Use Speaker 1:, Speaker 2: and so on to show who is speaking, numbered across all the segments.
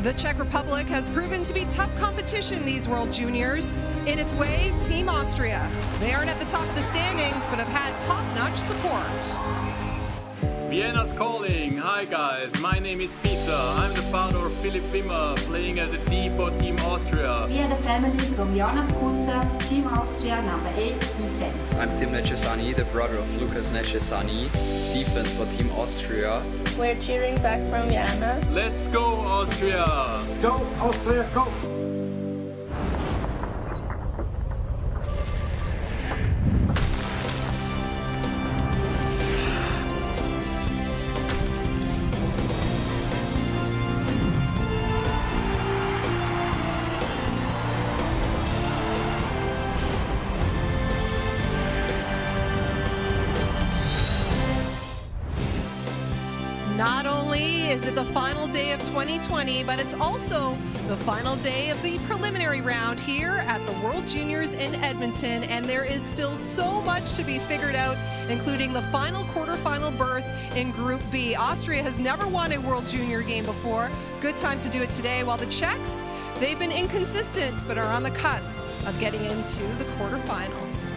Speaker 1: The Czech Republic has proven to be tough competition these World Juniors. In its way, Team Austria. They aren't at the top of the standings, but have had top-notch support.
Speaker 2: Vienna's calling. Hi guys, my name is Peter. I'm the father of Philipp Wimmer, playing as a D for Team Austria.
Speaker 3: We are the family from Jonas Kunze, Team Austria, number 8, defense.
Speaker 4: I'm Tim Necesani, the brother of Lucas Necesani, defense for Team Austria.
Speaker 5: We're cheering back from Vienna.
Speaker 2: Let's go Austria!
Speaker 6: Go Austria, go!
Speaker 1: Not only is it the final day of 2020, but it's also the final day of the preliminary round here at the World Juniors in Edmonton, and there is still so much to be figured out, including the final quarterfinal berth in Group B. Austria has never won a World Junior game before. Good time to do it today, while the Czechs, they've been inconsistent, but are on the cusp of getting into the quarterfinals.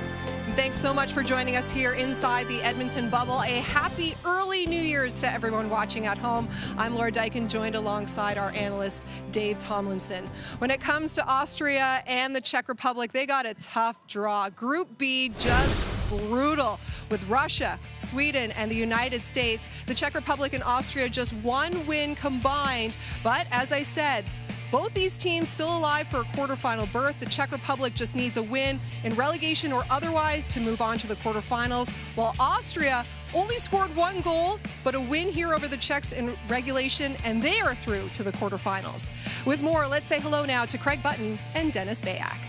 Speaker 1: Thanks so much for joining us here inside the Edmonton bubble. A happy early New Year to everyone watching at home. I'm Laura Dyken, joined alongside our analyst, Dave Tomlinson. When it comes to Austria and the Czech Republic, they got a tough draw. Group B just brutal with Russia, Sweden, and the United States. The Czech Republic and Austria just one win combined. But as I said, both these teams still alive for a quarterfinal berth. The Czech Republic just needs a win in relegation or otherwise to move on to the quarterfinals, while Austria only scored one goal, but a win here over the Czechs in regulation, and they are through to the quarterfinals. With more, let's say hello now to Craig Button and Dennis Bayak.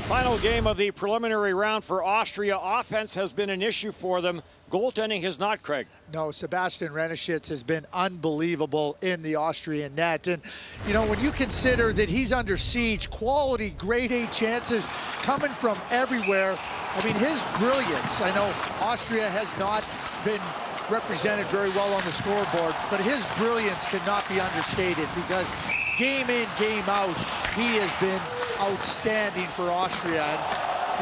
Speaker 7: Final game of the preliminary round for Austria. Offense has been an issue for them. Goaltending has not, Craig.
Speaker 8: No, Sebastian Renishitz has been unbelievable in the Austrian net. And, you know, when you consider that he's under siege, quality, grade A chances coming from everywhere. I mean, his brilliance, I know Austria has not been represented very well on the scoreboard, but his brilliance cannot be understated because game in, game out, he has been outstanding for Austria. And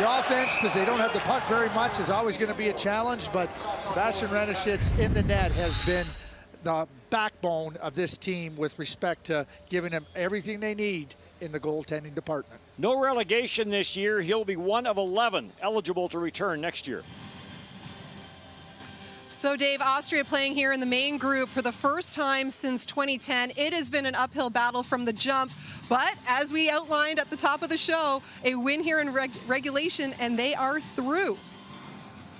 Speaker 8: the offense, because they don't have the puck very much, is always going to be a challenge, but Sebastian Renishitz in the net has been the backbone of this team with respect to giving them everything they need in the goaltending department.
Speaker 7: No relegation this year. He'll be one of 11 eligible to return next year.
Speaker 1: So, Dave, Austria playing here in the main group for the first time since 2010. It has been an uphill battle from the jump, but as we outlined at the top of the show, a win here in regulation, and they are through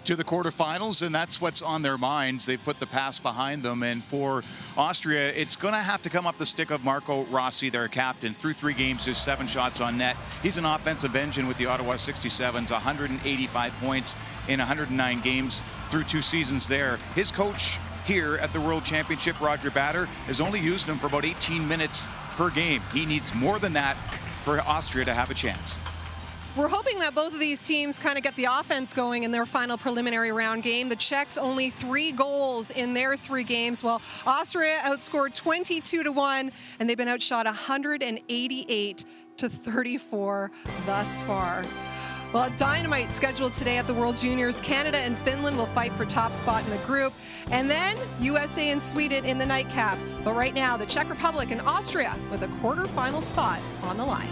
Speaker 9: to the quarterfinals, and that's what's on their minds. They've put the past behind them, and for Austria, it's going to have to come up the stick of Marco Rossi, their captain. Through 3 games, just 7 shots on net. He's an offensive engine with the Ottawa 67s, 185 points in 109 games through 2 seasons there. His coach here at the World Championship, Roger Batter, has only used him for about 18 minutes per game. He needs more than that for Austria to have a chance.
Speaker 1: We're hoping that both of these teams kind of get the offense going in their final preliminary round game. The Czechs only 3 goals in their 3 games, while Austria outscored 22-1, and they've been outshot 188-34 thus far. Well, a dynamite schedule today at the World Juniors. Canada and Finland will fight for top spot in the group, and then USA and Sweden in the nightcap. But right now, the Czech Republic and Austria with a quarterfinal spot on the line.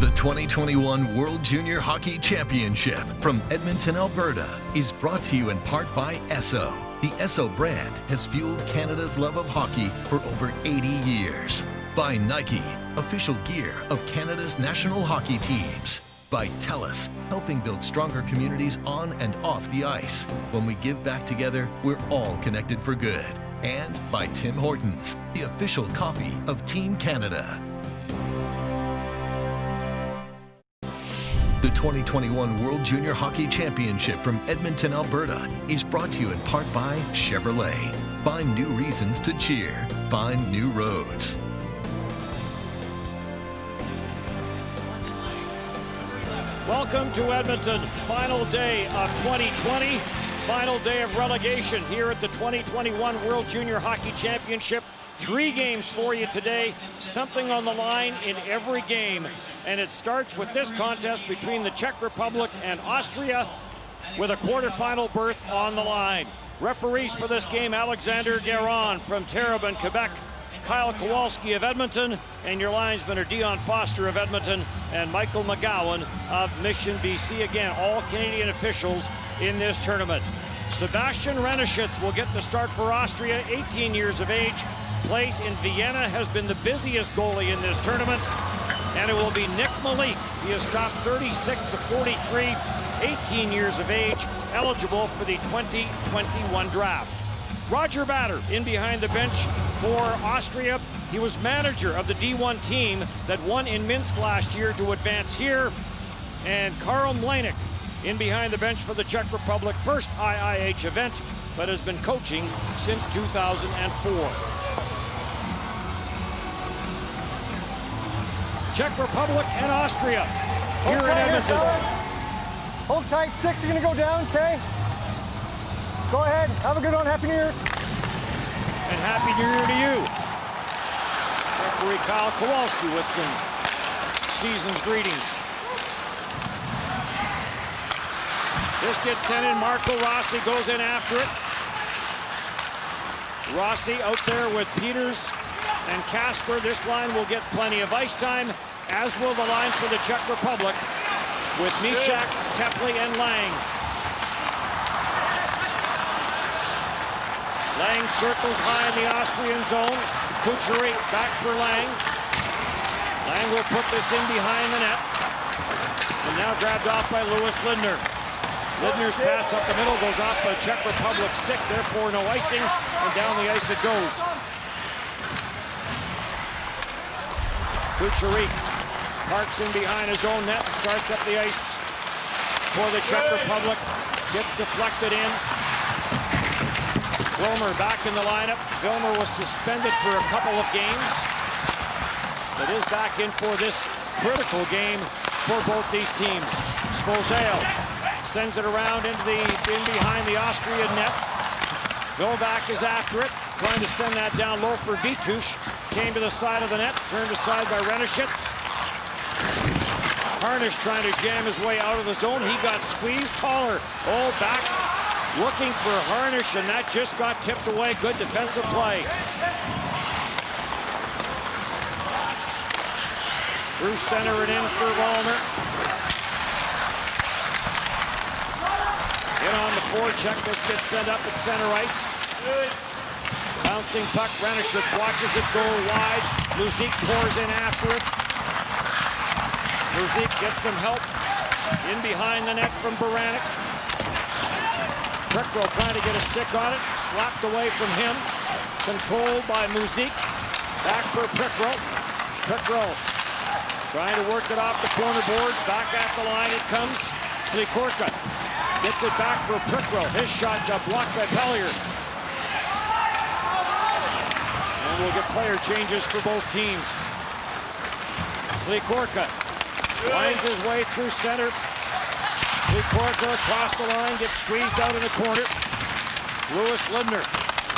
Speaker 10: The 2021 World Junior Hockey Championship from Edmonton, Alberta is brought to you in part by Esso. The Esso brand has fueled Canada's love of hockey for over 80 years. By Nike, official gear of Canada's national hockey teams. By TELUS, helping build stronger communities on and off the ice. When we give back together, we're all connected for good. And by Tim Hortons, the official coffee of Team Canada. The 2021 World Junior Hockey Championship from Edmonton, Alberta is brought to you in part by Chevrolet. Find new reasons to cheer. Find new roads.
Speaker 7: Welcome to Edmonton. Final day of 2020. final day of relegation here at the 2021 World Junior Hockey Championship. 3 games for you today, something on the line in every game. And it starts with this contest between the Czech Republic and Austria with a quarterfinal berth on the line. Referees for this game, Alexander Guérin from Terrebonne, Quebec, Kyle Kowalski of Edmonton, and your linesmen are Dion Foster of Edmonton and Michael McGowan of Mission, BC. Again, all Canadian officials in this tournament. Sebastian Reneschitz will get the start for Austria, 18 years of age. Plays in Vienna, has been the busiest goalie in this tournament. And it will be Nick Malik. He has stopped 36 of 43, 18 years of age, eligible for the 2021 draft. Roger Batter in behind the bench for Austria. He was manager of the D1 team that won in Minsk last year to advance here. And Karl Mlanik in behind the bench for the Czech Republic, first IIH event, but has been coaching since 2004. Czech Republic and Austria here in Edmonton.
Speaker 6: Hold tight, sticks are gonna go down, okay? Go ahead, have a good one, Happy New Year.
Speaker 7: And Happy New Year to you. Referee Kyle Kowalski with some season's greetings. This gets sent in, Marco Rossi goes in after it. Rossi out there with Peters and Kasper. This line will get plenty of ice time, as will the line for the Czech Republic with Mishak, Tepley, and Lang. Lang circles high in the Austrian zone. Kucheri back for Lang. Lang will put this in behind the net. And now grabbed off by Lewis Lindner. Lindner's pass up the middle goes off a Czech Republic stick, therefore no icing, and down the ice it goes. Kucheri parks in behind his own net, starts up the ice for the Czech Republic. Gets deflected in. Vilmer back in the lineup. Vilmer was suspended for a couple of games, but is back in for this critical game for both these teams. Svozale sends it around in behind the Austrian net. Novak is after it, trying to send that down low for Vitush. Came to the side of the net, turned aside by Reneschitz. Harnish trying to jam his way out of the zone. He got squeezed taller. Oh, back looking for Harnish, and that just got tipped away. Good defensive play. Through center and in for Volmer. In on the forecheck. This gets sent up at center ice. Bouncing puck. Reneschitz watches it go wide. Luzik pours in after it. Luzik gets some help in behind the net from Baranek. Prickrow trying to get a stick on it. Slapped away from him. Controlled by Muzik. Back for Prickrow. Prickrow trying to work it off the corner boards. Back at the line it comes. Klikorka gets it back for Prickrow. His shot got blocked by Pellier. And we'll get player changes for both teams. Klikorka winds his way through center. Klikorka across the line, gets squeezed out in the corner. Lewis Lindner,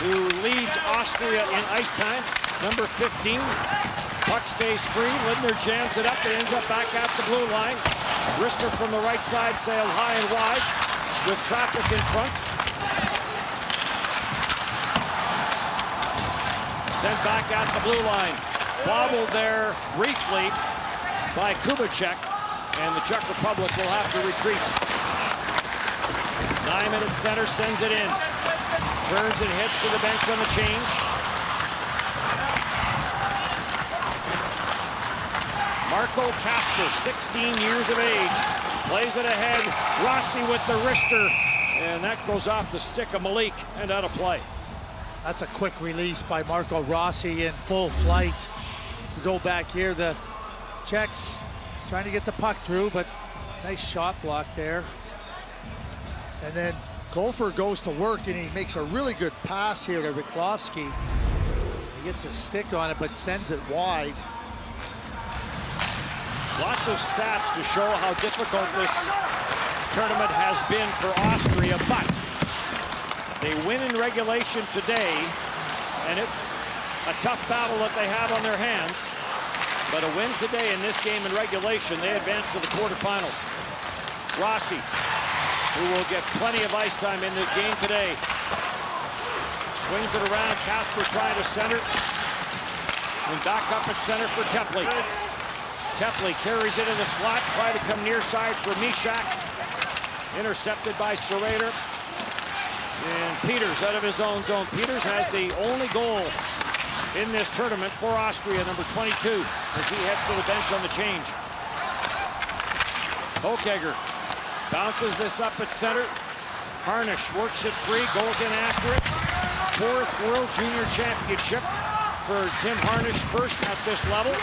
Speaker 7: who leads Austria in ice time, number 15. Puck stays free. Lindner jams it up. It ends up back at the blue line. Rister from the right side sailed high and wide with traffic in front. Sent back at the blue line. Bobbled there briefly by Kubicek, and the Czech Republic will have to retreat. 9 minutes center, sends it in. Turns and hits to the bench on the change. Marco Kasper, 16 years of age, plays it ahead. Rossi with the wrister, and that goes off the stick of Malik and out of play.
Speaker 8: That's a quick release by Marco Rossi in full flight. Go back here, the Czechs trying to get the puck through, but nice shot block there. And then Gopher goes to work, and he makes a really good pass here to Riklovsky. He gets a stick on it, but sends it wide.
Speaker 7: Lots of stats to show how difficult this tournament has been for Austria, but They win in regulation today, and it's a tough battle that they have on their hands. But a win today in this game in regulation, they advance to the quarterfinals. Rossi, who will get plenty of ice time in this game today. Swings it around, Kasper trying to center. And back up at center for Tepley. Tepley carries it in the slot, try to come near side for Mishak. Intercepted by Serrater. And Peters out of his own zone. Peters has the only goal in this tournament for Austria, number 22, as he heads to the bench on the change. Hochegger bounces this up at center. Harnisch works it free, goes in after it. 4th World Junior Championship for Tim Harnisch, first at this level.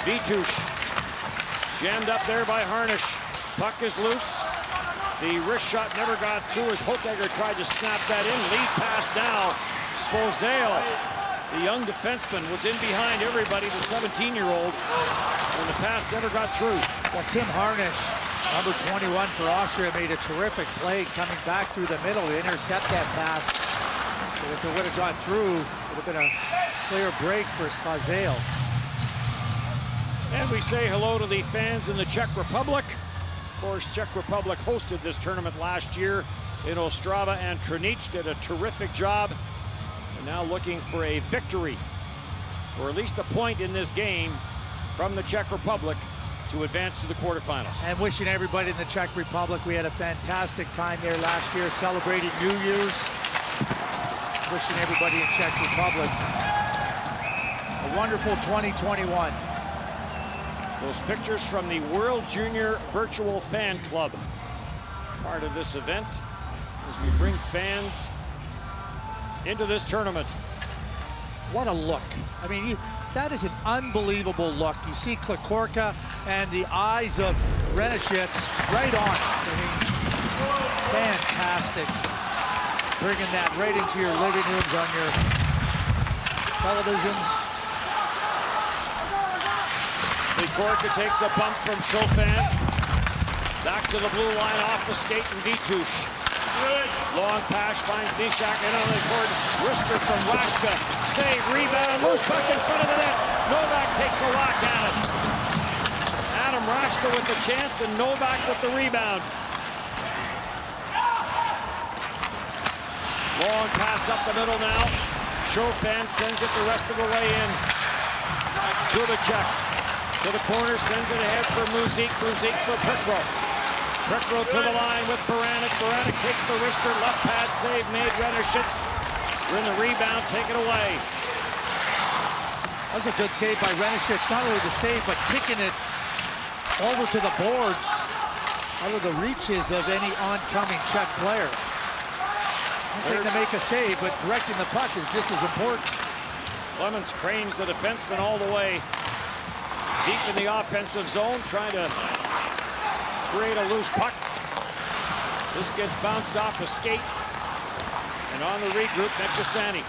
Speaker 7: Vitush jammed up there by Harnisch. Puck is loose. The wrist shot never got through as Hochegger tried to snap that in. Lead pass now. Svozale, the young defenseman, was in behind everybody, the 17-year-old, and the pass never got through.
Speaker 8: Well, Tim Harnisch, number 21 for Austria, made a terrific play coming back through the middle to intercept that pass. But if it would have got through, it would have been a clear break for Svozale.
Speaker 7: And we say hello to the fans in the Czech Republic. Of course, Czech Republic hosted this tournament last year in Ostrava, and Trnich did a terrific job. And now looking for a victory, or at least a point in this game from the Czech Republic to advance to the quarterfinals.
Speaker 8: And wishing everybody in the Czech Republic, we had a fantastic time there last year celebrating New Year's. Wishing everybody in Czech Republic a wonderful 2021.
Speaker 7: Those pictures from the World Junior Virtual Fan Club, part of this event as we bring fans into this tournament.
Speaker 8: What a look. I mean, that is an unbelievable look. You see Klikorka and the eyes of Renishitz right on it. I mean, fantastic. Bringing that right into your living rooms, on your televisions.
Speaker 7: Klikorka takes a bump from Chopin. Back to the blue line, off the skate, and Vitush. Long pass finds Mishak in on the court. Wrister from Rashka. Save, rebound, loose puck in front of the net. Novak takes a whack at it. Adam Rashka with the chance, and Novak with the rebound. Long pass up the middle now. Chopin sends it the rest of the way in. Dubacek to the corner, sends it ahead for Muzik. Muzik for Prikro. Prikro to the line with Baranek. Baranek takes the wrister, left pad save made. Renishitz in the rebound, take it away.
Speaker 8: That was a good save by Renishitz. Not only the save, but kicking it over to the boards, out of the reaches of any oncoming Czech player. One thing to make a save, but directing the puck is just as important.
Speaker 7: Clemens cranes the defenseman all the way deep in the offensive zone, trying to create a loose puck. This gets bounced off a skate. And on the regroup, Nechesani.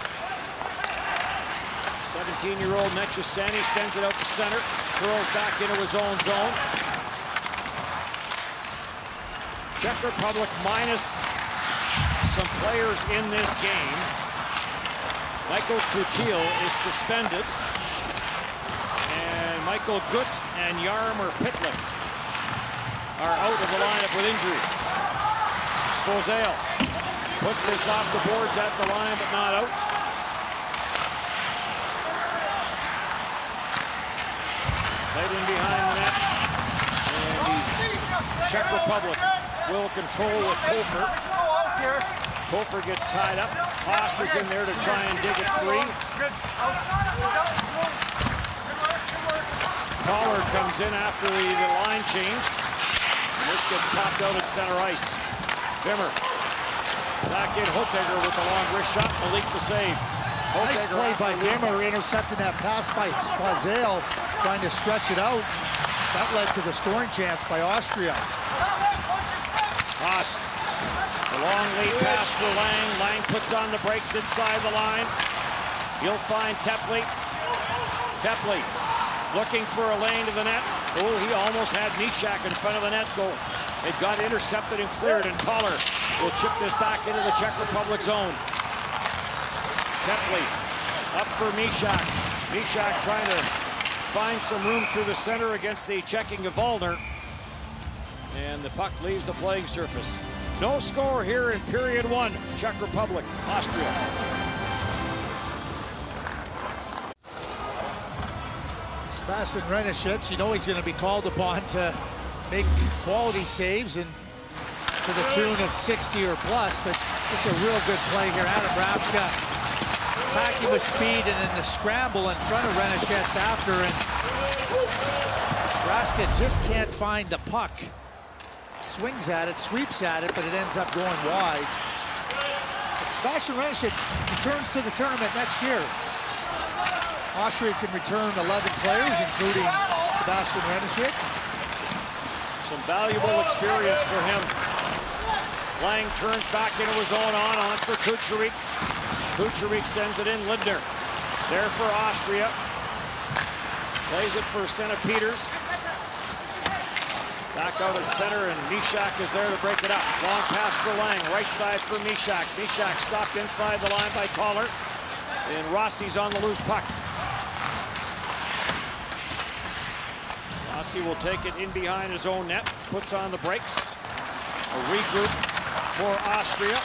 Speaker 7: 17-year-old Nechesani sends it out to center. Curls back into his own zone. Czech Republic minus some players in this game. Michael Kutil is suspended. And Michael Gut and Jaromir Pitlick are out of the lineup with injury. Svozale puts this off the boards at the line, but not out. Played in behind the net. And the Czech Republic will control with Kofer. Kofer gets tied up. Haas is in there to try and dig it free. Toller comes in after the line change. And this gets popped out at center ice. Vimmer. Back in Hochegger with the long wrist shot. Malik the save.
Speaker 8: Nice play by Vimmer, intercepting that pass by Svozale, trying to stretch it out. That led to the scoring chance by Austria.
Speaker 7: Haas. The long lead pass for Lang. Lang puts on the brakes inside the line. He'll find Tepley. Tepley looking for a lane to the net. Oh, he almost had Mishak in front of the net goal. It got intercepted and cleared, and Toller will chip this back into the Czech Republic zone. Tepley up for Mishak. Mishak trying to find some room through the center against the checking of Wallner. And the puck leaves the playing surface. No score here in period 1. Czech Republic, Austria.
Speaker 8: Sebastian Renishitz, you know he's going to be called upon to make quality saves and to the tune of 60 or plus, but this is a real good play here. Adam Raska attacking with speed and then the scramble in front of Renishitz after, and Raska just can't find the puck. Swings at it, sweeps at it, but it ends up going wide. But Sebastian Renishitz returns to the tournament next year. Austria can return 11 players, including Sebastian Renishitz.
Speaker 7: Some valuable experience for him. Lang turns back into his own on for Kucherek. Kucherek sends it in. Lindner there for Austria. Plays it for St. Peters. Back out at center, and Mishak is there to break it up. Long pass for Lang, right side for Mishak. Mishak stopped inside the line by Toller, and Rossi's on the loose puck. Rossi will take it in behind his own net, puts on the brakes. A regroup for Austria.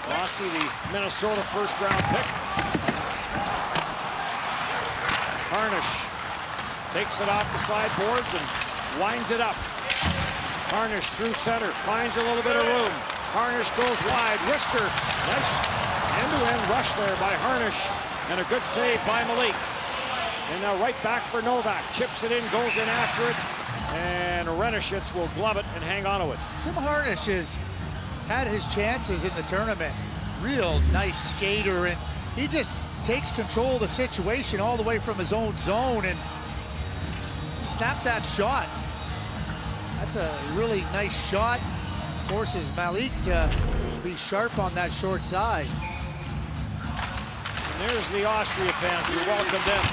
Speaker 7: Rossi, the Minnesota first-round pick. Harnish takes it off the sideboards and winds it up. Harnish through center, finds a little bit of room. Harnish goes wide, wrister. Nice end-to-end rush there by Harnish, and a good save by Malik. And now right back for Novak. Chips it in, goes in after it, and Renishitz will glove it and hang on to it.
Speaker 8: Tim Harnish has had his chances in the tournament. Real nice skater, and he just takes control of the situation all the way from his own zone and snapped that shot. That's a really nice shot. Forces Malik to be sharp on that short side.
Speaker 7: And there's the Austria fans. We welcome them.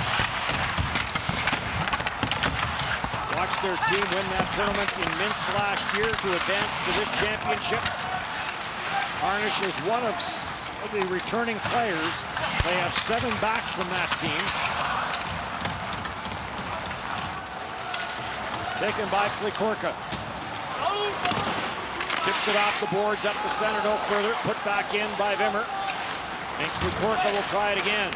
Speaker 7: Watched their team win that tournament in Minsk last year to advance to this championship. Harnish is one of the returning players. They have 7 back from that team. Taken by Klikorka. Chips it off the boards, up the center, no further. Put back in by Wimmer. And Klikorka will try it again.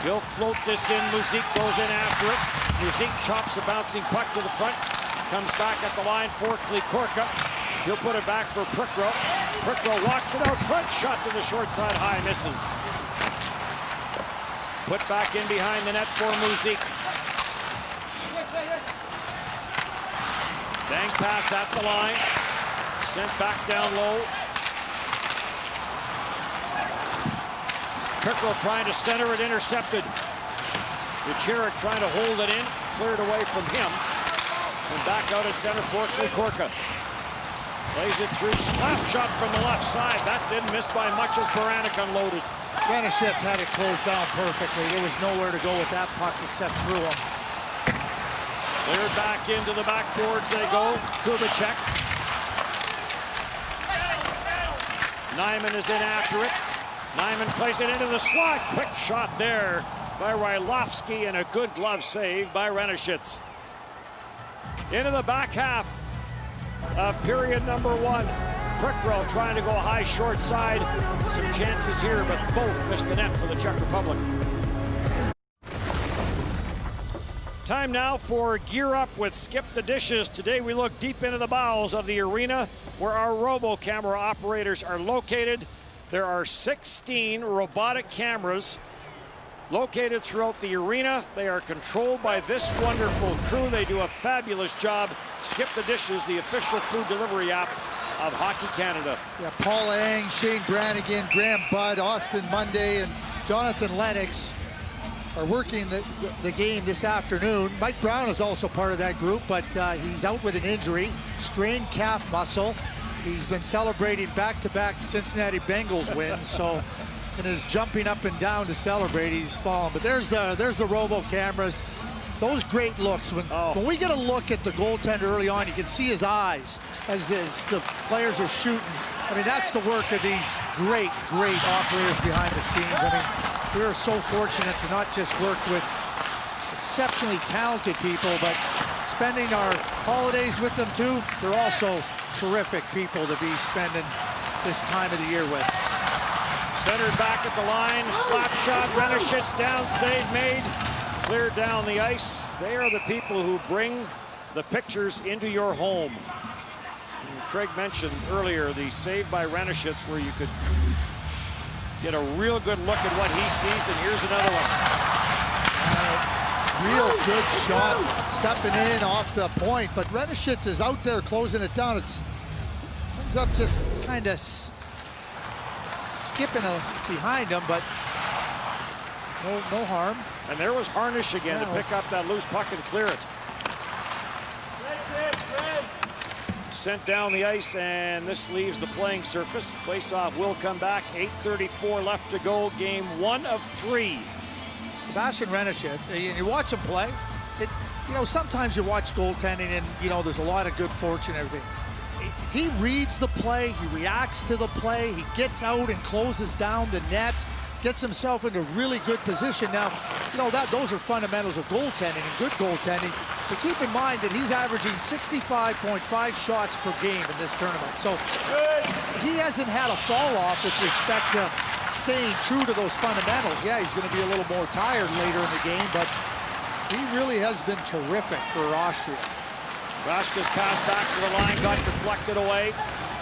Speaker 7: He'll float this in. Muzik goes in after it. Muzik chops a bouncing puck to the front. Comes back at the line for Klikorka. He'll put it back for Prickrow. Prickrow walks it out front. Shot to the short side, high, misses. Put back in behind the net for Muzik. Bang pass at the line. Sent back down low. Prickrow trying to center it, intercepted. Kucherek trying to hold it in, cleared away from him. And back out at center for Klikorka. Plays it through, slap shot from the left side. That didn't miss by much as Baranek unloaded.
Speaker 8: Renishitz had it closed down perfectly. There was nowhere to go with that puck except through him.
Speaker 7: Cleared back into the backboards they go. Kubicek. Nyman is in after it. Nyman plays it into the slot. Quick shot there by Rylovsky, and a good glove save by Renishitz. Into the back half of period number 1. Prickrow trying to go high short side. Some chances here, but both missed the net for the Czech Republic. Time now for Gear Up with Skip the Dishes. Today we look deep into the bowels of the arena where our robo-camera operators are located. There are 16 robotic cameras located throughout the arena. They are controlled by this wonderful crew. They do a fabulous job. Skip the Dishes, the official food delivery app of Hockey Canada.
Speaker 8: Yeah, Paul Ang, Shane Brannigan, Graham Budd, Austin Monday, and Jonathan Lennox are working the game this afternoon. Mike Brown is also part of that group, but he's out with an injury, strained calf muscle. He's been celebrating back-to-back Cincinnati Bengals wins, so and is jumping up and down to celebrate. He's fallen, but there's the robo cameras. those great looks. When we get a look at the goaltender early on, you can see his eyes as the players are shooting. I mean, that's the work of these great operators behind the scenes. I mean, we are so fortunate to not just work with exceptionally talented people, but spending our holidays with them too. They're also terrific people to be spending this time of the year with.
Speaker 7: Centered back at the line, slap shot, Renishitz down, save made, cleared down the ice. They are the people who bring the pictures into your home. And Craig mentioned earlier the save by Renishitz where you could get a real good look at what he sees, and here's another one.
Speaker 8: Real good shot, stepping in off the point, but Renishitz is out there closing it down. It ends up just kind of skipping behind him, but no harm.
Speaker 7: And there was Harnish again to pick up that loose puck and clear it. Sent down the ice, and this leaves the playing surface. Face-off will come back. 8:34 left to go. Game 1 of 3.
Speaker 8: Sebastian Renishitz, and you watch him play, you know, sometimes you watch goaltending and, you know, there's a lot of good fortune and everything. He reads the play, he reacts to the play, he gets out and closes down the net, gets himself into really good position. Now, you know, those are fundamentals of goaltending and good goaltending, but keep in mind that he's averaging 65.5 shots per game in this tournament. So he hasn't had a fall off with respect to staying true to those fundamentals. Yeah, he's going to be a little more tired later in the game, but he really has been terrific for Austria.
Speaker 7: Raschke's pass back to the line, got deflected away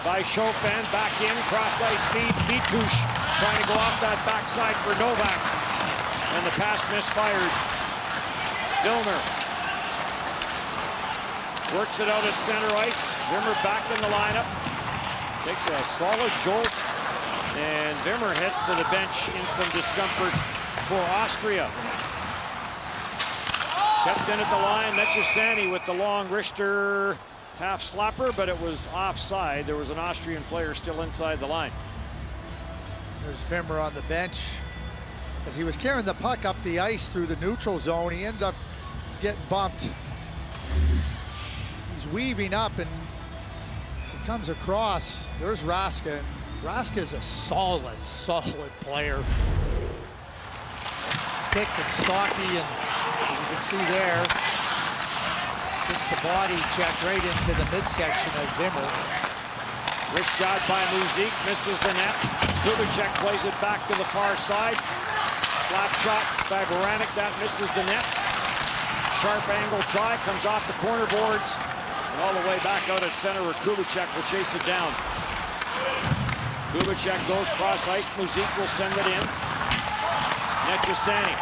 Speaker 7: by Chopin. Back in, cross ice feed, Vitush trying to go off that backside for Novak. And the pass misfired. Vilmer works it out at center ice. Vilmer back in the lineup. Takes a solid jolt. And Vilmer heads to the bench in some discomfort for Austria. Kept in at the line, Nechesani with the long wrister half slapper, but it was offside. There was an Austrian player still inside the line.
Speaker 8: There's Vilmer on the bench. As he was carrying the puck up the ice through the neutral zone, he ended up getting bumped. He's weaving up, and as he comes across, there's Raschke. Raschke is a solid player. Thick and stocky, and as you can see there, gets the body check right into the midsection of Vilmer.
Speaker 7: Wrist shot by Muzik, misses the net. Kubicek plays it back to the far side. Slap shot by Baranek, that misses the net. Sharp angle try, comes off the corner boards, and all the way back out at center where Kubicek will chase it down. Kubicek goes cross ice, Muzik will send it in. Nechesani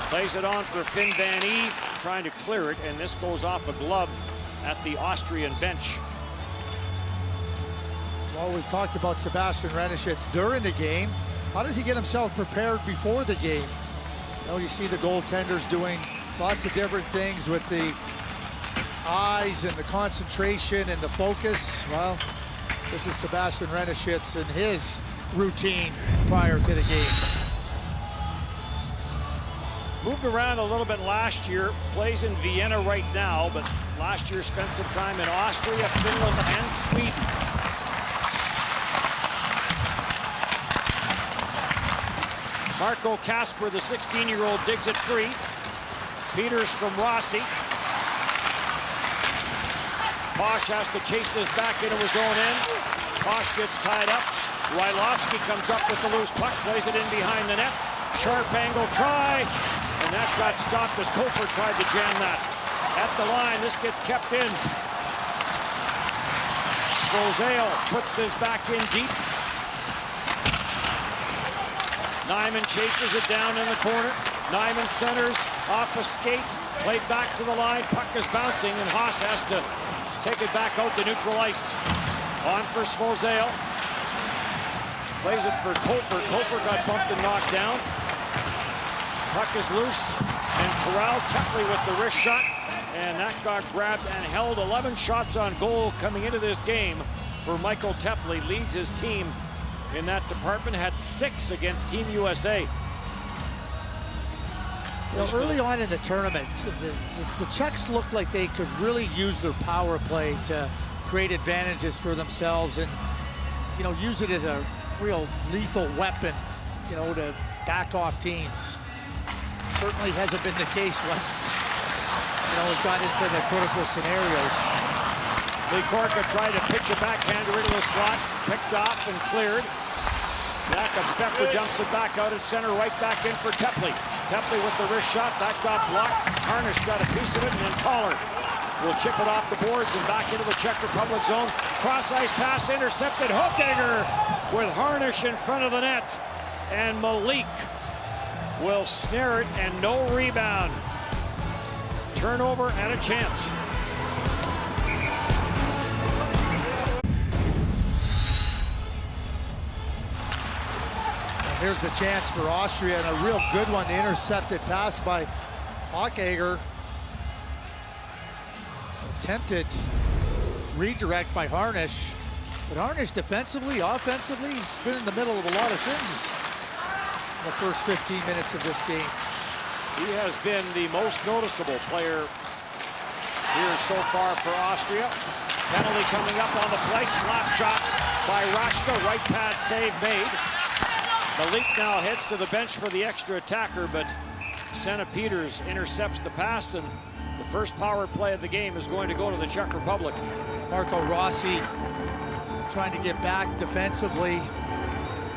Speaker 7: plays it on for Finn Van E, trying to clear it, and this goes off a glove at the Austrian bench.
Speaker 8: Well, we've talked about Sebastian Renishitz during the game. How does he get himself prepared before the game? You know, you see the goaltenders doing lots of different things with the eyes and the concentration and the focus. Well, this is Sebastian Renishitz and his routine prior to the game.
Speaker 7: Moved around a little bit last year, plays in Vienna right now, but last year spent some time in Austria, Finland, and Sweden. Marco Kasper, the 16-year-old, digs it free. Peters from Rossi. Bosch has to chase this back into his own end. Bosch gets tied up. Rylovsky comes up with the loose puck, plays it in behind the net. Sharp angle try, and that got stopped as Kofer tried to jam that. At the line, this gets kept in. Svozale puts this back in deep. Nyman chases it down in the corner. Nyman centers off a skate, played back to the line. Puck is bouncing, and Haas has to take it back out to neutral ice. On for Svozale. Plays it for Kofer. Kofer got bumped and knocked down. Puck is loose, and corralled. Tepley with the wrist shot, and that got grabbed and held. 11 shots on goal coming into this game for Michael Tepley. Leads his team in that department. Had 6 against Team USA.
Speaker 8: You know, early on in the tournament, the Czechs looked like they could really use their power play to create advantages for themselves and, you know, use it as a real lethal weapon, you know, to back off teams. Certainly hasn't been the case once, you know, it got into the critical scenarios.
Speaker 7: Likorka tried to pitch a backhander into the slot, picked off and cleared. Jakob Pfeffer dumps it back out at center, right back in for Tepley. Tepley with the wrist shot, that got blocked. Harnish got a piece of it, and then Toller will chip it off the boards and back into the Czech Republic zone. Cross-ice pass intercepted. Hookegger with Harnish in front of the net. And Malik will snare it, and no rebound. Turnover and a chance.
Speaker 8: Here's the chance for Austria, and a real good one. The intercepted pass by Hookegger. Attempted redirect by Harnish. But Harnish defensively, offensively, he's been in the middle of a lot of things in the first 15 minutes of this game.
Speaker 7: He has been the most noticeable player here so far for Austria. Penalty coming up on the play. Slap shot by Rashka. Right pad save made. Malik now heads to the bench for the extra attacker, but Senna Peters intercepts the pass, and the first power play of the game is going to go to the Czech Republic.
Speaker 8: Marco Rossi trying to get back defensively.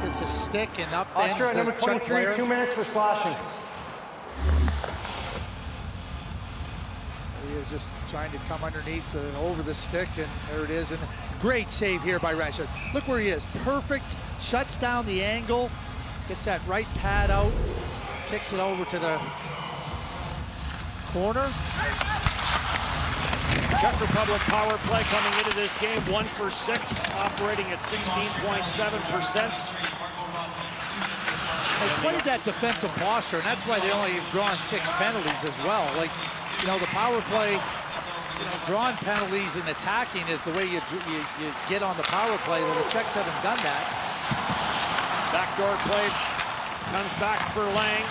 Speaker 8: Gets a stick and upends the
Speaker 6: number
Speaker 8: Czech
Speaker 6: 23,
Speaker 8: player.
Speaker 6: 2 minutes for slashing.
Speaker 8: He is just trying to come underneath over the stick, and there it is. And great save here by Rashka. Look where he is. Perfect. Shuts down the angle. Gets that right pad out. Kicks it over to the corner.
Speaker 7: Czech Republic power play coming into this game 1 for 6, operating at 16.7%.
Speaker 8: They played that defensive posture, and that's why they only have drawn 6 penalties as well. Like, you know, the power play, you know, drawing penalties and attacking is the way you get on the power play. Well, the Czechs haven't done that.
Speaker 7: Backdoor play comes back for Lang.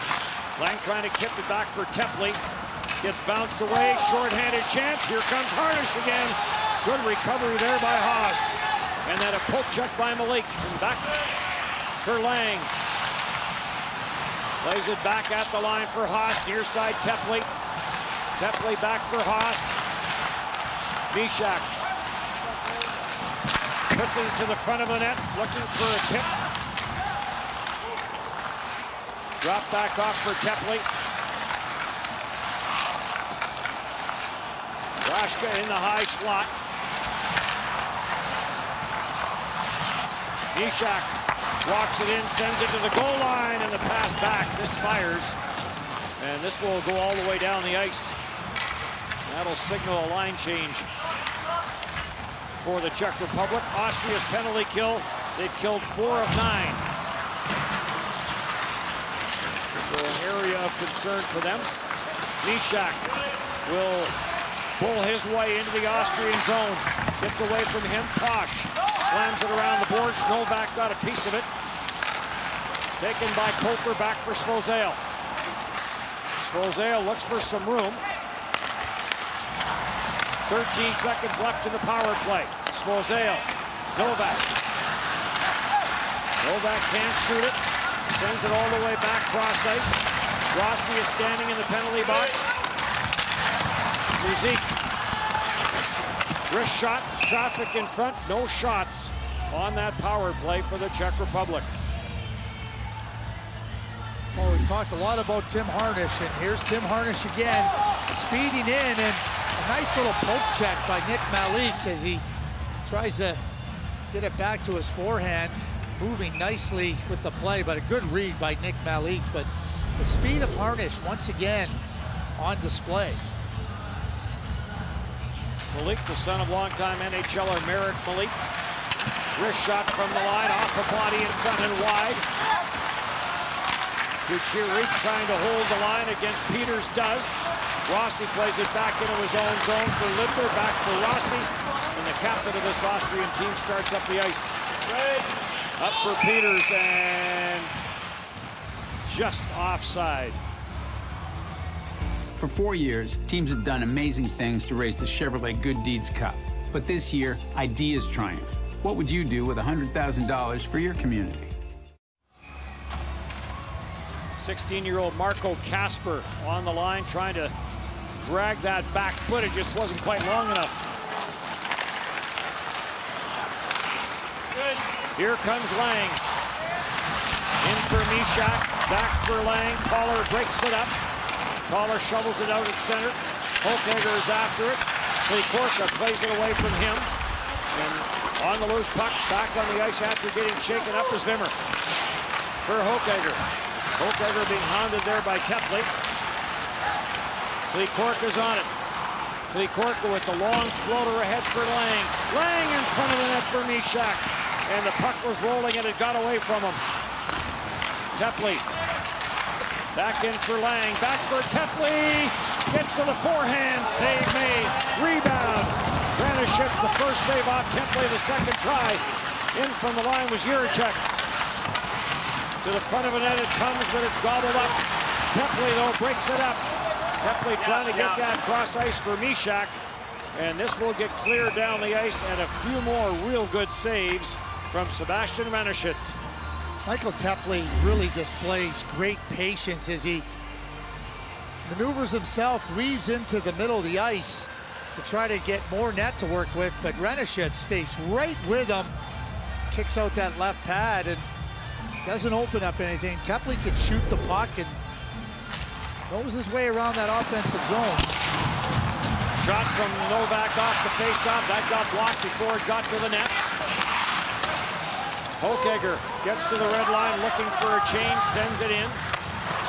Speaker 7: Lang trying to kip it back for Tepley. Gets bounced away, shorthanded chance. Here comes Harnish again. Good recovery there by Haas. And then a poke check by Malik. And back for Lang. Lays it back at the line for Haas. Near side Tepley. Tepley back for Haas. Mishak puts it to the front of the net, looking for a tip. Drop back off for Tepley. Rashka in the high slot. Mishak walks it in, sends it to the goal line, and the pass back. This fires, and this will go all the way down the ice. That'll signal a line change for the Czech Republic. Austria's penalty kill, they've killed 4 of 9. So an area of concern for them. Mishak will pull his way into the Austrian zone. Gets away from him, Posh slams it around the boards. Novak got a piece of it. Taken by Kofer, back for Svozale. Svozale looks for some room. 13 seconds left in the power play. Svozale, Novak. Novak can't shoot it. Sends it all the way back cross ice. Rossi is standing in the penalty box. Zeke. Wrist shot, traffic in front, no shots on that power play for the Czech Republic.
Speaker 8: Well, we've talked a lot about Tim Harnish, and here's Tim Harnish again, speeding in, and a nice little poke check by Nick Malik as he tries to get it back to his forehand, moving nicely with the play, but a good read by Nick Malik. But the speed of Harnish once again on display.
Speaker 7: Malik, the son of longtime NHLer Merrick Malik. Wrist shot from the line, off a body in front and wide. Kucheri trying to hold the line against Peters does. Rossi plays it back into his own zone for Lindner, back for Rossi. And the captain of this Austrian team starts up the ice. Up for Peters, and just offside.
Speaker 11: For 4 years, teams have done amazing things to raise the Chevrolet Good Deeds Cup. But this year, ideas triumph. What would you do with $100,000 for your community?
Speaker 7: 16-year-old Marco Kasper on the line, trying to drag that back foot. It just wasn't quite long enough. Here comes Lang. In for Mishak, back for Lang. Toller breaks it up. Toller shovels it out at center. Hochegger is after it. Korka plays it away from him. And on the loose puck, back on the ice after getting shaken up is Wimmer. For Hochegger. Hochegger being hounded there by Tepley. Korka's on it. Korka with the long floater ahead for Lang. Lang in front of the net for Mishak. And the puck was rolling and it got away from him. Tepley. Back in for Lang. Back for Tepley. Gets to the forehand. Save made. Rebound. Ranishitz, the first save off Tepley. The second try. In from the line was Juracek. To the front of the net it comes, but it's gobbled up. Tepley, though, breaks it up. Tepley trying to get that cross ice for Mishak. And this will get cleared down the ice, and a few more real good saves from Sebastian Ranishitz.
Speaker 8: Michael Tepley really displays great patience as he maneuvers himself, weaves into the middle of the ice to try to get more net to work with, but Ranishitz stays right with him, kicks out that left pad, and doesn't open up anything. Tepley can shoot the puck and knows his way around that offensive zone.
Speaker 7: Shot from Novak off the face-off. That got blocked before it got to the net. Hochegger gets to the red line, looking for a change, sends it in.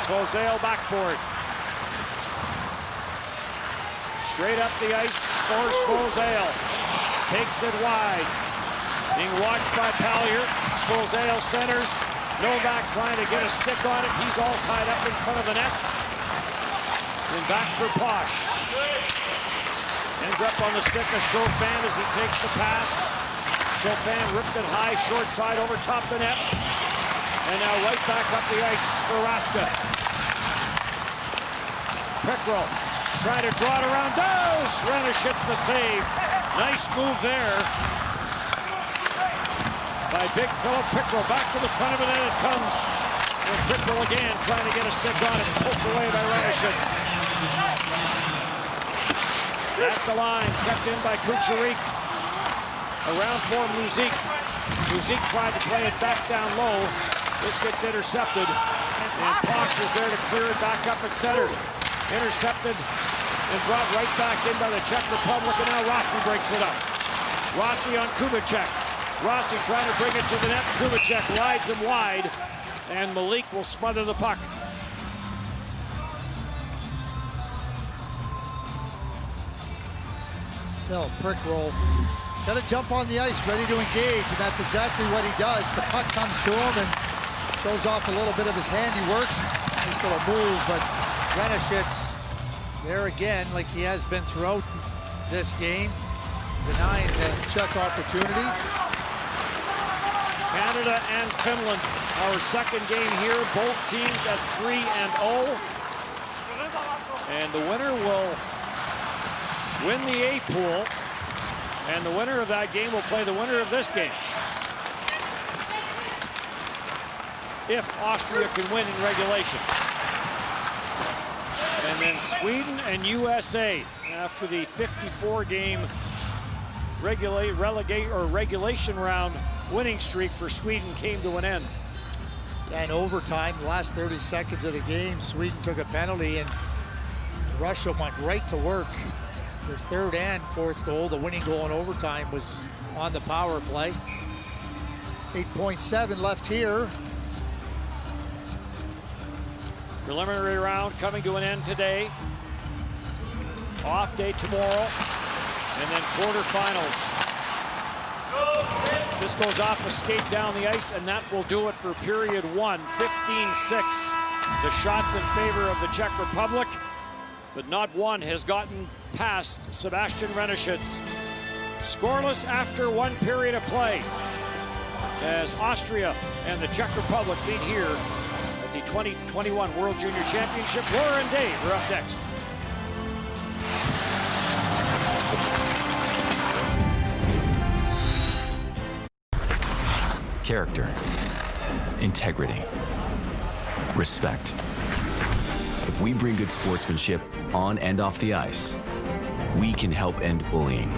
Speaker 7: Svozale back for it. Straight up the ice for Svozale. Takes it wide. Being watched by Pallier. Svozale centers. Novak trying to get a stick on it. He's all tied up in front of the net. And back for Posh. Ends up on the stick of Chauvin as he takes the pass. Chauvin ripped it high, short side, over top the net. And now right back up the ice for Raska. Pickrell trying to draw it around. Does! Ranishitz the save. Nice move there by big Philip Pickrell. Back to the front of the net it comes. And Pickrell again trying to get a stick on it. Poked away by Ranishitz. At the line, kept in by Kucherik. Around for Muzik. Muzik tried to play it back down low. This gets intercepted. And Posh is there to clear it back up at center. Intercepted and brought right back in by the Czech Republic. And now Rossi breaks it up. Rossi on Kubicek. Rossi trying to bring it to the net. Kubicek rides him wide. And Malik will smother the puck.
Speaker 8: Phil Pickrell got to jump on the ice, ready to engage, and that's exactly what he does. The puck comes to him and shows off a little bit of his handiwork. Nice little move, but Ranishitz there again, like he has been throughout this game, denying the Czech opportunity.
Speaker 7: Canada and Finland, our second game here, both teams at 3-0. And the winner will win the A pool, and the winner of that game will play the winner of this game. If Austria can win in regulation. And then Sweden and USA, after the 54-game regulation round winning streak for Sweden came to an end.
Speaker 8: Yeah, in overtime, the last 30 seconds of the game, Sweden took a penalty and Russia went right to work. Their third and fourth goal, the winning goal in overtime, was on the power play. 8.7 left here.
Speaker 7: Preliminary round coming to an end today. Off day tomorrow. And then quarterfinals. This goes off a skate down the ice, and that will do it for period one. 15-6. The shots in favor of the Czech Republic, but not one has gotten past Sebastian Ranishitz. Scoreless after one period of play as Austria and the Czech Republic meet here at the 2021 World Junior Championship. Laura and Dave are up next.
Speaker 12: Character, integrity, respect. If we bring good sportsmanship on and off the ice, we can help end bullying.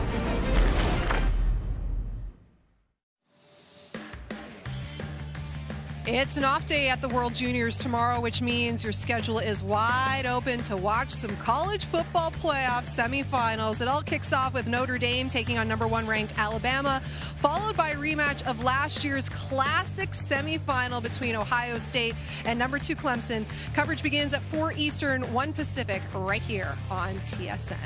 Speaker 1: It's an off day at the World Juniors tomorrow, which means your schedule is wide open to watch some college football playoff semifinals. It all kicks off with Notre Dame taking on #1 ranked Alabama, followed by a rematch of last year's classic semifinal between Ohio State and #2 Clemson. Coverage begins at 4 Eastern, 1 Pacific, right here on TSN.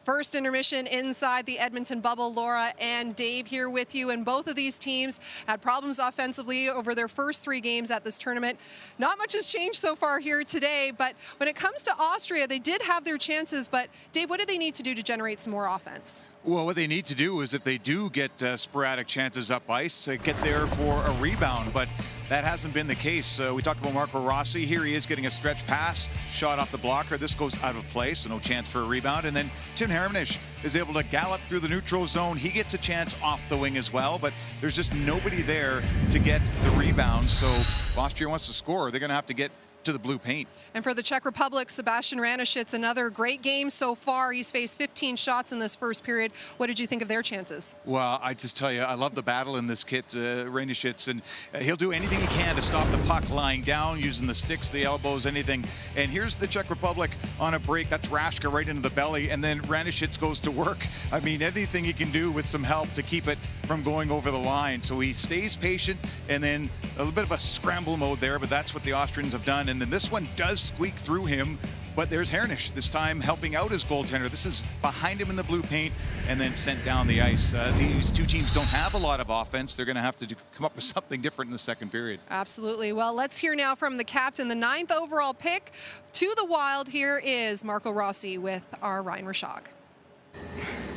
Speaker 1: First intermission inside the Edmonton bubble. Laura and Dave here with you, and both of these teams had problems offensively over their first 3 games at this tournament. Not much has changed so far here today, but when it comes to Austria, they did have their chances, but Dave, what do they need to do to generate some more offense?
Speaker 9: Well, what they need to do is if they do get sporadic chances up ice, get there for a rebound, but that hasn't been the case. We talked about Marco Rossi. Here he is getting a stretch pass, shot off the blocker. This goes out of play, so no chance for a rebound. And then Tim Hermanich is able to gallop through the neutral zone. He gets a chance off the wing as well, but there's just nobody there to get the rebound. So if Austria wants to score, they're going to have to get to the blue paint.
Speaker 1: And for the Czech Republic, Sebastian Ranišec, another great game so far. He's faced 15 shots in this first period. What did you think of their chances?
Speaker 9: Well, I just tell you, I love the battle in this kid, Ranišec, and he'll do anything he can to stop the puck lying down, using the sticks, the elbows, anything. And here's the Czech Republic on a break. That's Raška right into the belly, and then Ranišec goes to work. I mean, anything he can do with some help to keep it from going over the line. So he stays patient, and then a little bit of a scramble mode there, but that's what the Austrians have done. And then this one does squeak through him, but there's Hermanich this time helping out his goaltender. This is behind him in the blue paint and then sent down the ice. These two teams don't have a lot of offense. They're going to have to come up with something different in the second period.
Speaker 1: Absolutely. Well, let's hear now from the captain, the 9th overall pick to the Wild. Here is Marco Rossi with our Ryan Rishaug.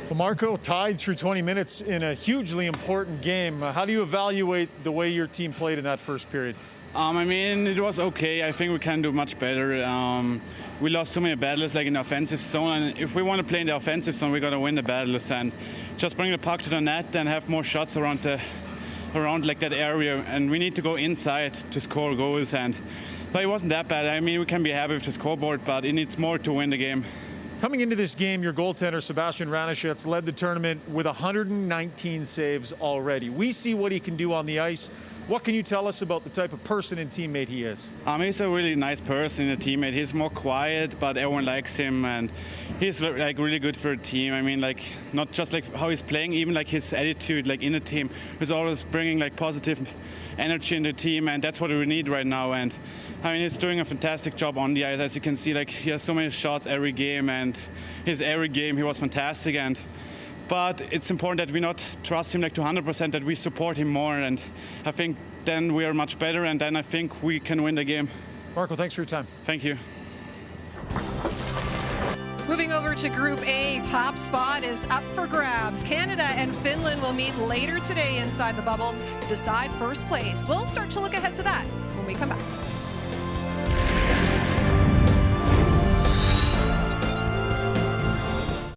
Speaker 13: Well, Marco, tied through 20 minutes in a hugely important game. How do you evaluate the way your team played in that first period?
Speaker 14: I mean, it was okay. I think we can do much better. We lost so many battles like in the offensive zone, and if we want to play in the offensive zone, we got to win the battles and just bring the puck to the net and have more shots around like that area. And we need to go inside to score goals. But it wasn't that bad. I mean, we can be happy with the scoreboard, but it needs more to win the game.
Speaker 13: Coming into this game, your goaltender, Sebastian Ranišec, led the tournament with 119 saves already. We see what he can do on the ice. What can you tell us about the type of person and teammate he is?
Speaker 14: He's a really nice person and a teammate. He's more quiet, but everyone likes him, and he's like really good for a team. I mean, like not just like how he's playing, even like his attitude, like in the team, he's always bringing like positive energy in the team, and that's what we need right now. And I mean, he's doing a fantastic job on the ice. As you can see, like he has so many shots every game, and every game he was fantastic. But it's important that we not trust him like to 100%, that we support him more, and I think then we are much better, and then I think we can win the game.
Speaker 13: Marco, thanks for your time.
Speaker 14: Thank you.
Speaker 1: Moving over to Group A, top spot is up for grabs. Canada and Finland will meet later today inside the bubble to decide first place. We'll start to look ahead to that when we come back.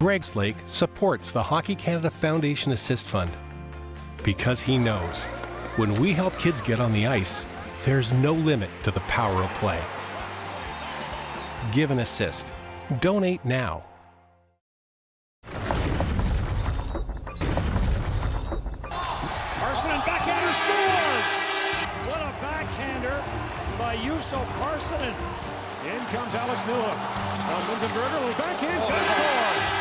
Speaker 15: Greg's Lake supports the Hockey Canada Foundation Assist Fund because he knows when we help kids get on the ice, there's no limit to the power of play. Give an assist. Donate now.
Speaker 7: Parsonen backhander scores! What a backhander by Juuso Parsonen. In comes Alex Newhook. Linsenberger with backhand shot scores.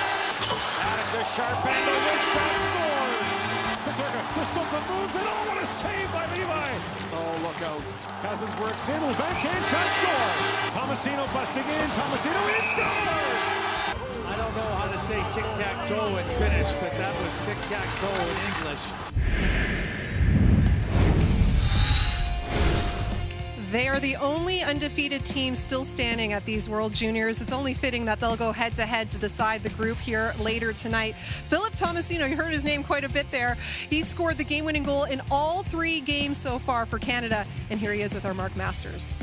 Speaker 7: Added to sharp angle, wrist shot scores. Peterka just does some moves and oh, what a save by Levi. Oh, look out. Cousins works in with backhand shot scores. Tomasino busting in. Tomasino in scores.
Speaker 8: I don't know how to say tic-tac-toe in Finnish, but that was tic-tac-toe in English.
Speaker 1: They are the only undefeated team still standing at these World Juniors. It's only fitting that they'll go head-to-head to decide the group here later tonight. Philip Tomasino, you heard his name quite a bit there. He scored the game-winning goal in all 3 games so far for Canada, and here he is with our Mark Masters.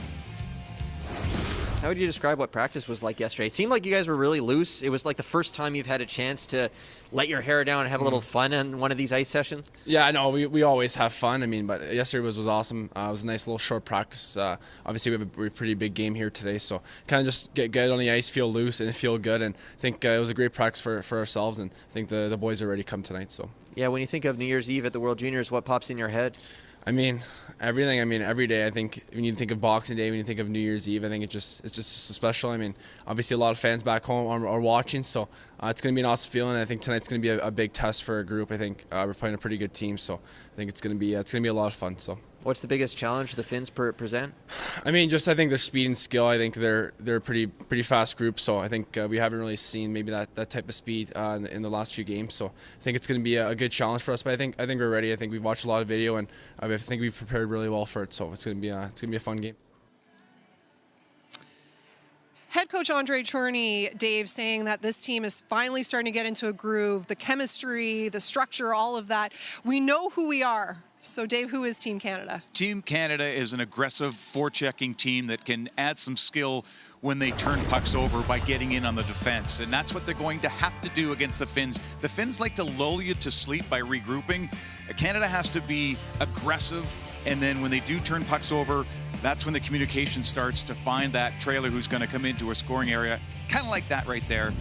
Speaker 16: How would you describe what practice was like yesterday? It seemed like you guys were really loose. It was like the first time you've had a chance to let your hair down and have a little fun in one of these ice sessions.
Speaker 17: Yeah, I know. We always have fun. I mean, but yesterday was awesome. It was a nice little short practice. Obviously, we have a pretty big game here today, so kind of just get on the ice, feel loose, and feel good. And I think it was a great practice for ourselves, and I think the boys are ready to come tonight. So. Yeah, when you think of New Year's Eve at the World Juniors, what pops in your head? I mean, everything. I mean, every day. I think when you think of Boxing Day, when you think of New Year's Eve, I think it's just so special. I mean, obviously a lot of fans back home are watching, so it's going to be an awesome feeling. I think tonight's going to be a big test for our group. I think we're playing a pretty good team, so I think it's going to be a lot of fun. So. What's the biggest challenge the Finns present? I mean, I think their speed and skill. I think they're a pretty fast group. So I think we haven't really seen maybe that type of speed in the last few games. So I think it's going to be a good challenge for us. But I think we're ready. I think we've watched a lot of video, and I think we've prepared really well for it. So it's going to be a fun game.
Speaker 1: Head coach Andre Tourny, Dave, saying that this team is finally starting to get into a groove, the chemistry, the structure, all of that. We know who we are. So, Dave, who is Team Canada?
Speaker 9: Team Canada is an aggressive forechecking team that can add some skill when they turn pucks over by getting in on the defense. And that's what they're going to have to do against the Finns. The Finns like to lull you to sleep by regrouping. Canada has to be aggressive, and then when they do turn pucks over, that's when the communication starts to find that trailer who's going to come into a scoring area. Kind of like that right there.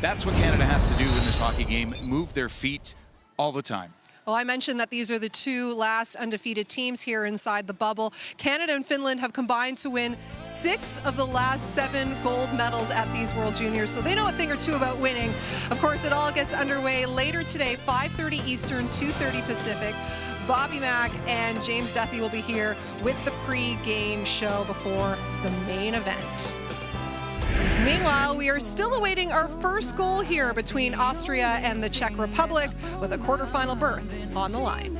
Speaker 9: That's what Canada has to do in this hockey game, move their feet all the time.
Speaker 1: Well, I mentioned that these are the two last undefeated teams here inside the bubble. Canada and Finland have combined to win 6 of the last 7 gold medals at these World Juniors, so they know a thing or two about winning. Of course, it all gets underway later today, 5:30 Eastern, 2:30 Pacific. Bobby Mack and James Duthie will be here with the pre-game show before the main event. Meanwhile, we are still awaiting our first goal here between Austria and the Czech Republic, with a quarterfinal berth on the line.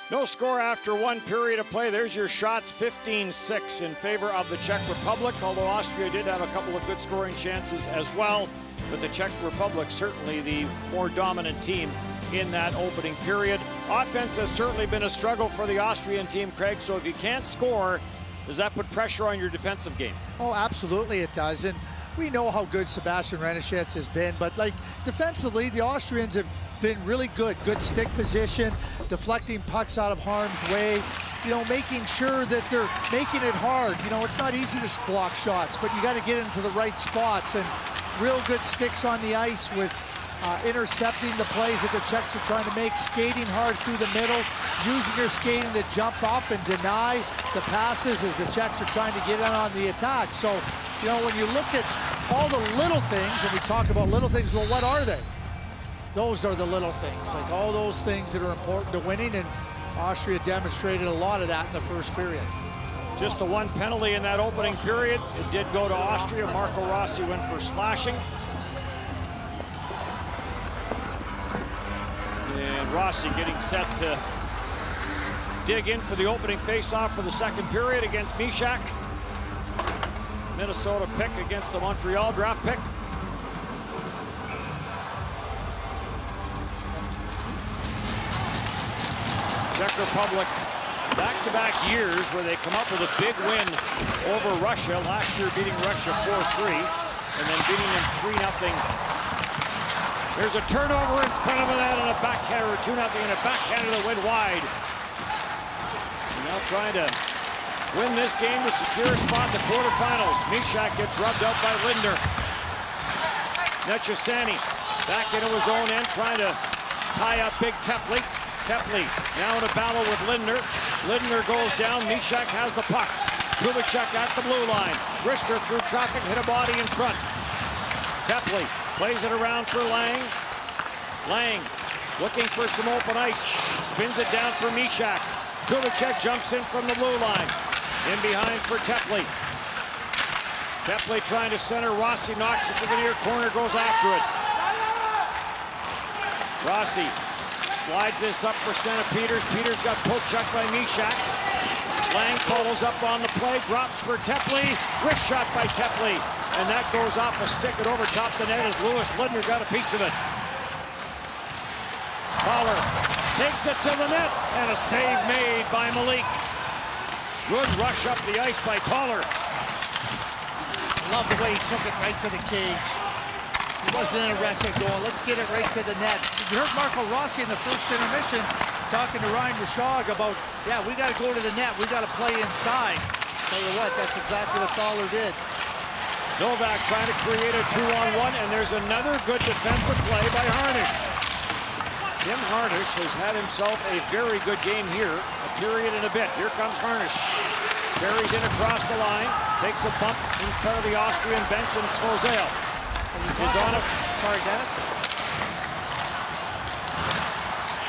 Speaker 7: No score after 1 period of play. There's your shots, 15-6 in favor of the Czech Republic, although Austria did have a couple of good scoring chances as well. But the Czech Republic certainly the more dominant team in that opening period. Offense has certainly been a struggle for the Austrian team, Craig, so if you can't score, does that put pressure on your defensive game?
Speaker 8: Oh, absolutely it does. And we know how good Sebastian Renischitz has been, but like defensively, the Austrians have been really good. Good stick position, deflecting pucks out of harm's way, you know, making sure that they're making it hard. You know, it's not easy to block shots, but you got to get into the right spots, and real good sticks on the ice with intercepting the plays that the Czechs are trying to make, skating hard through the middle, using their skating to jump up and deny the passes as the Czechs are trying to get in on the attack. So, you know, when you look at all the little things, and we talk about little things, well, what are they? Those are the little things, like all those things that are important to winning, and Austria demonstrated a lot of that in the first period.
Speaker 7: Just the one penalty in that opening period. It did go to Austria. Marco Rossi went for slashing. And Rossi getting set to dig in for the opening face-off for the second period against Mishak. Minnesota pick against the Montreal draft pick. Czech Republic, back-to-back years where they come up with a big win over Russia. Last year beating Russia 4-3 and then beating them 3-0. There's a turnover in front of that and a backhander, 2-0, and a backhander that went wide. Now trying to win this game to secure a spot in the quarterfinals. Mishak gets rubbed out by Lindner. Nechesani back into his own end, trying to tie up big Tepley. Tepley now in a battle with Lindner. Lindner goes down. Mishak has the puck. Kubicek at the blue line. Rister through traffic, hit a body in front. Tepley plays it around for Lang. Lang looking for some open ice. Spins it down for Mishak. Kubicek jumps in from the blue line. In behind for Tepley. Tepley trying to center. Rossi knocks it to the near corner, goes after it. Rossi slides this up for center Peters. Peters got poke checked by Mishak. Lang follows up on the play, drops for Tepley. Wrist shot by Tepley. And that goes off a stick and over top the net as Lewis Lindner got a piece of it. Fowler takes it to the net, and a save made by Malik. Good rush up the ice by Toller.
Speaker 8: Love the way he took it right to the cage. He wasn't interested in going, let's get it right to the net. You heard Marco Rossi in the first intermission talking to Ryan Rashog about, yeah, we got to go to the net. We got to play inside. Tell you what, that's exactly what Thaler did.
Speaker 7: Novak trying to create a 2-on-1, and there's another good defensive play by Harnish. Tim Harnish has had himself a very good game here, a period and a bit. Here comes Harnish. Carries in across the line, takes a bump in front of the Austrian bench, and Svozale is on it.
Speaker 8: Sorry, Dennis.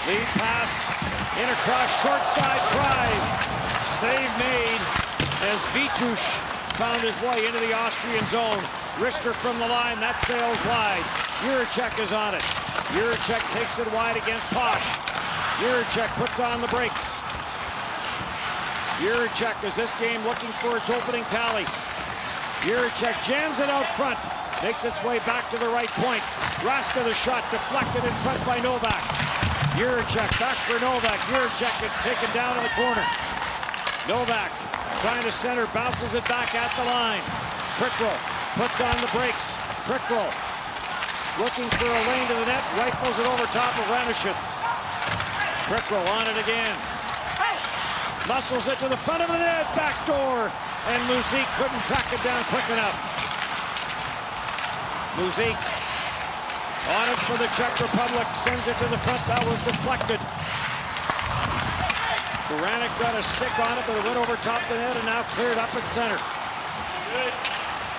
Speaker 7: Lead pass in across short side drive. Save made as Vitush found his way into the Austrian zone. Richter from the line, that sails wide. Juracek is on it. Juracek takes it wide against Posh. Juracek puts on the brakes. Juracek is this game looking for its opening tally. Juracek jams it out front. Makes its way back to the right point. Raska the shot deflected in front by Novak. Juracek back for Novak. Juracek gets taken down in the corner. Novak trying to center, bounces it back at the line. Prickroll puts on the brakes. Prickroll looking for a lane to the net, rifles it over top of Ranishitz. Prickroll on it again. Muscles it to the front of the net, backdoor, and Muzik couldn't track it down quick enough. Muzik on it for the Czech Republic, sends it to the front, that was deflected. Baranek got a stick on it, but it went over top the net and now cleared up at center.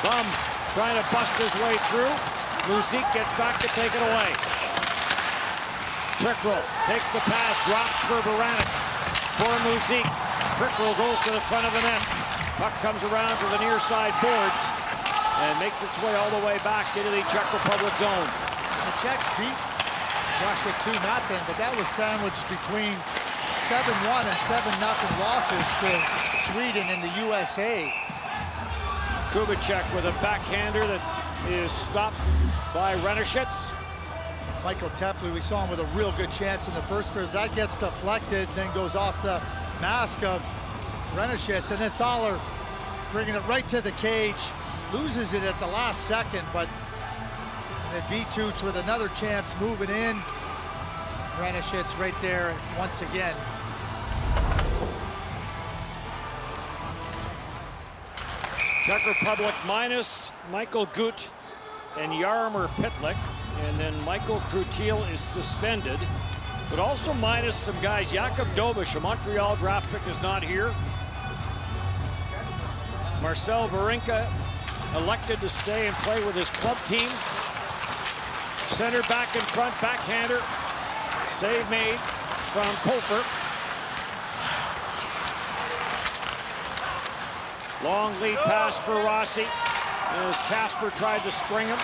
Speaker 7: Bum trying to bust his way through. Muzik gets back to take it away. Prickroll takes the pass, drops for Baranek. For Muzik. Prickroll goes to the front of the net. Puck comes around to the near side boards and makes its way all the way back into the Czech Republic zone.
Speaker 8: The Czechs beat Russia 2-0, but that was sandwiched between 7-1 and 7-0 losses to Sweden and the USA.
Speaker 7: Kubicek with a backhander that is stopped by Renishitz.
Speaker 8: Michael Tepley, we saw him with a real good chance in the first period. That gets deflected, then goes off the mask of Renishitz, and then Thaler bringing it right to the cage, loses it at the last second, but Vituch with another chance moving in. Renishitz right there once again.
Speaker 7: Czech Republic minus Michael Gut and Jaromir Pitlick. And then Michael Krutil is suspended, but also minus some guys. Jakub Dobiš, a Montreal draft pick, is not here. Marcel Varinka elected to stay and play with his club team. Center back in front, backhander. Save made from Kofer. Long lead pass for Rossi as Casper tried to spring him.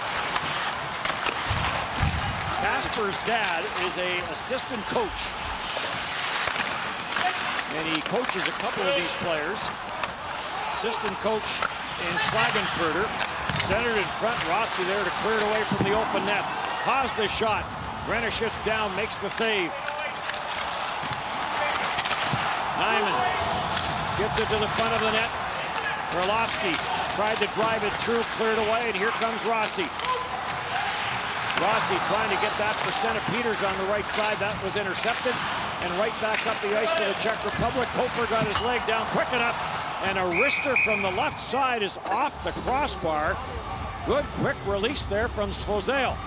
Speaker 7: Casper's dad is an assistant coach, and he coaches a couple of these players. Assistant coach in Klagenfurter, centered in front. Rossi there to clear it away from the open net. Haas the shot. Renishitz down, makes the save. Nyman gets it to the front of the net. Orlovsky tried to drive it through, cleared away, and here comes Rossi. Rossi trying to get that for center. Peters on the right side. That was intercepted. And right back up the ice for the Czech Republic. Kofer got his leg down quick enough. And a wrister from the left side is off the crossbar. Good quick release there from Svozale.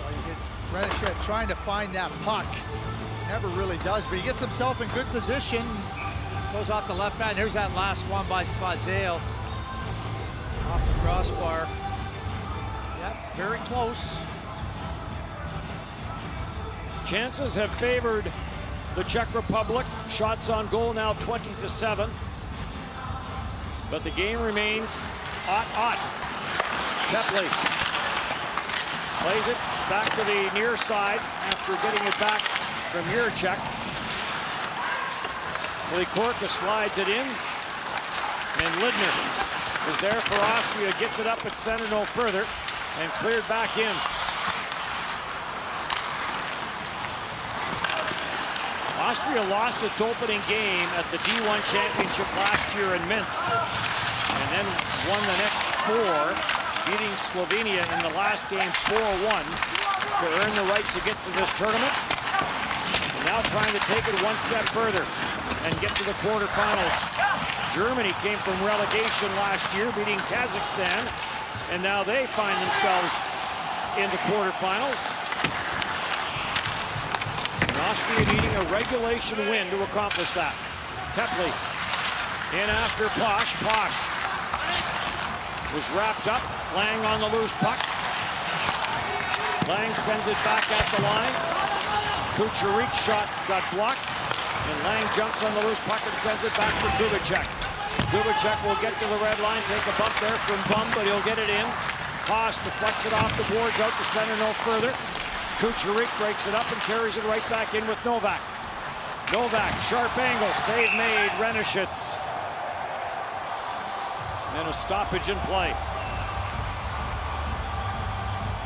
Speaker 8: Well, you get Renishitz trying to find that puck. Never really does, but he gets himself in good position. Goes off the left band. Here's that last one by Svozale. Off the crossbar. Yep, very close.
Speaker 7: Chances have favored the Czech Republic. Shots on goal now 20-7. But the game remains ot. Tepley plays it back to the near side after getting it back from Juracek. Likorka slides it in. And Lidner is there for Austria, gets it up at center no further, and cleared back in. Austria lost its opening game at the D1 Championship last year in Minsk, and then won the next 4, beating Slovenia in the last game 4-1 to earn the right to get to this tournament. And now trying to take it one step further and get to the quarterfinals. Germany came from relegation last year, beating Kazakhstan, and now they find themselves in the quarterfinals. And Austria needing a regulation win to accomplish that. Tepley in after Posh. Posh was wrapped up, Lang on the loose puck. Lang sends it back at the line. Kucherik's shot got blocked, and Lang jumps on the loose puck and sends it back for Kubicek. Kubicek will get to the red line, take a bump there from Bum, but he'll get it in. Haas deflects it off the boards, out to center, no further. Kucherik breaks it up and carries it right back in with Novak. Novak, sharp angle, save made, Renishitz. And a stoppage in play.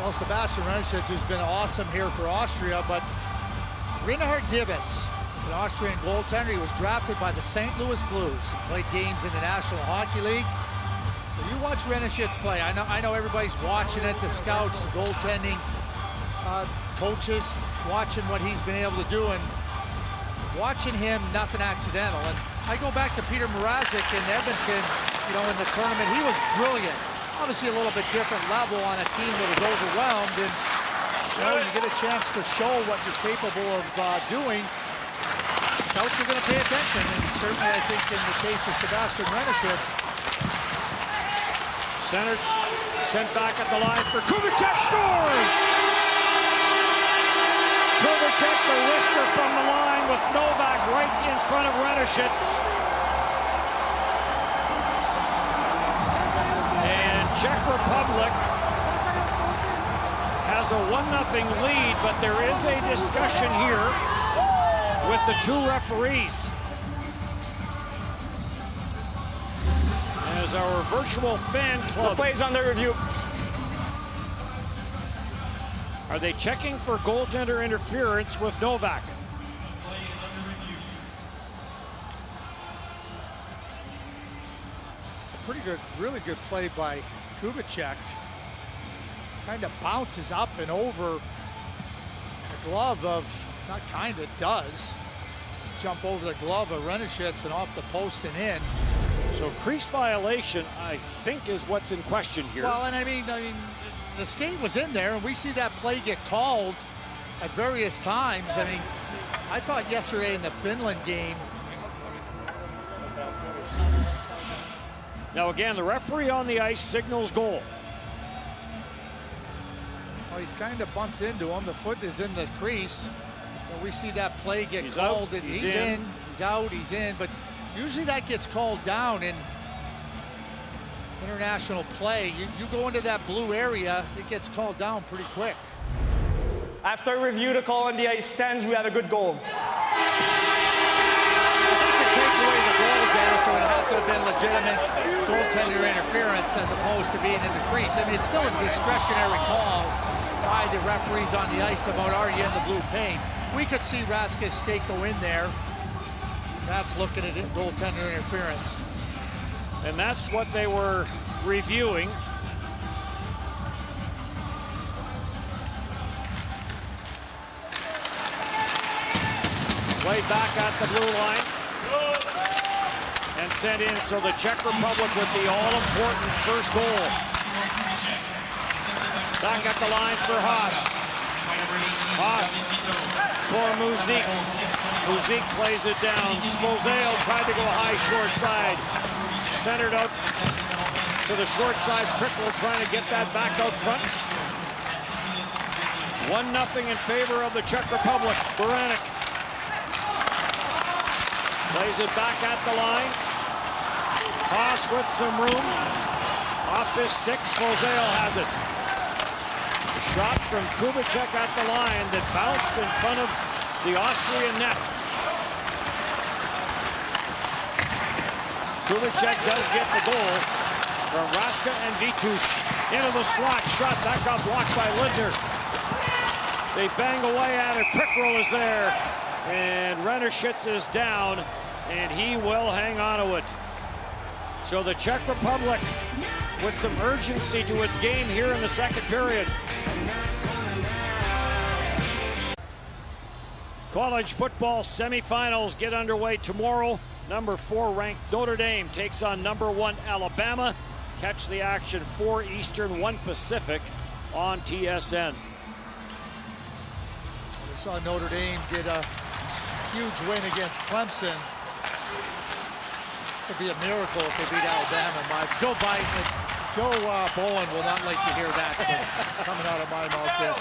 Speaker 8: Well, Sebastian Renishitz, who's been awesome here for Austria, but Reinhard Divis is an Austrian goaltender. He was drafted by the St. Louis Blues. He played games in the National Hockey League. So you watch Renishitz play. I know everybody's watching it, the scouts, the goaltending coaches, watching what he's been able to do, and watching him, nothing accidental. And I go back to Peter Mrazek in Edmonton, you know, in the tournament. He was brilliant. Obviously a little bit different level on a team that was overwhelmed, and you know, you get a chance to show what you're capable of doing. Scouts are going to pay attention, and certainly I think in the case of Sebastian Renishitz.
Speaker 7: Centered, sent back at the line for Kubicek, scores! Kubicek, the wrister from the line with Novak right in front of Renishitz. And Czech Republic has a 1-0 lead, but there is a discussion here with the 2 referees. As our virtual fan club.
Speaker 6: The play is under review.
Speaker 7: Are they checking for goaltender interference with Novak?
Speaker 8: It's a pretty good, really good play by Kubicek. Kind of bounces up and over the glove of, not kind of, does jump over the glove of Renishitz and off the post and in.
Speaker 7: So crease violation, I think, is what's in question here.
Speaker 8: Well, and I mean, the skate was in there, and we see that play get called at various times. I mean, I thought yesterday in the Finland game.
Speaker 7: Now again, the referee on the ice signals goal.
Speaker 8: Well, he's kind of bumped into him. The foot is in the crease. But we see that play get called,
Speaker 7: out,
Speaker 8: and he's in, he's out, he's in. But usually that gets called down in international play. You go into that blue area, it gets called down pretty quick.
Speaker 6: After review, the call on the ice stands. We have a good goal.
Speaker 8: To take away the goal, Dennis, so it would have to have been legitimate goaltender interference as opposed to being in the crease. I mean, it's still a discretionary call by the referees on the ice about are you in the blue paint. We could see Raska's skate go in there. That's looking at it, goaltender interference.
Speaker 7: And that's what they were reviewing. Played back at the blue line and sent in, so the Czech Republic with the all-important first goal. Back at the line for Haas. Haas for Muzik. Muzik plays it down. Smozale tried to go high short side. Centered out to the short side. Prickle trying to get that back out front. 1-0 in favor of the Czech Republic. Baranek plays it back at the line. Haas with some room. Off his stick, Smozale has it. A shot from Kubicek at the line that bounced in front of the Austrian net. Kubicek does get the goal from Raska and Vitush. Into the slot, shot, that got blocked by Lindner. They bang away at it, Pickrell is there. And Renishitz is down, and he will hang on to it. So the Czech Republic with some urgency to its game here in the second period. College football semifinals get underway tomorrow. Number 4 ranked Notre Dame takes on number 1 Alabama. Catch the action 4 Eastern, 1 Pacific on TSN.
Speaker 8: We saw Notre Dame get a huge win against Clemson. It would be a miracle if they beat Alabama. Joe Bowen will not like to hear that coming out of my mouth there.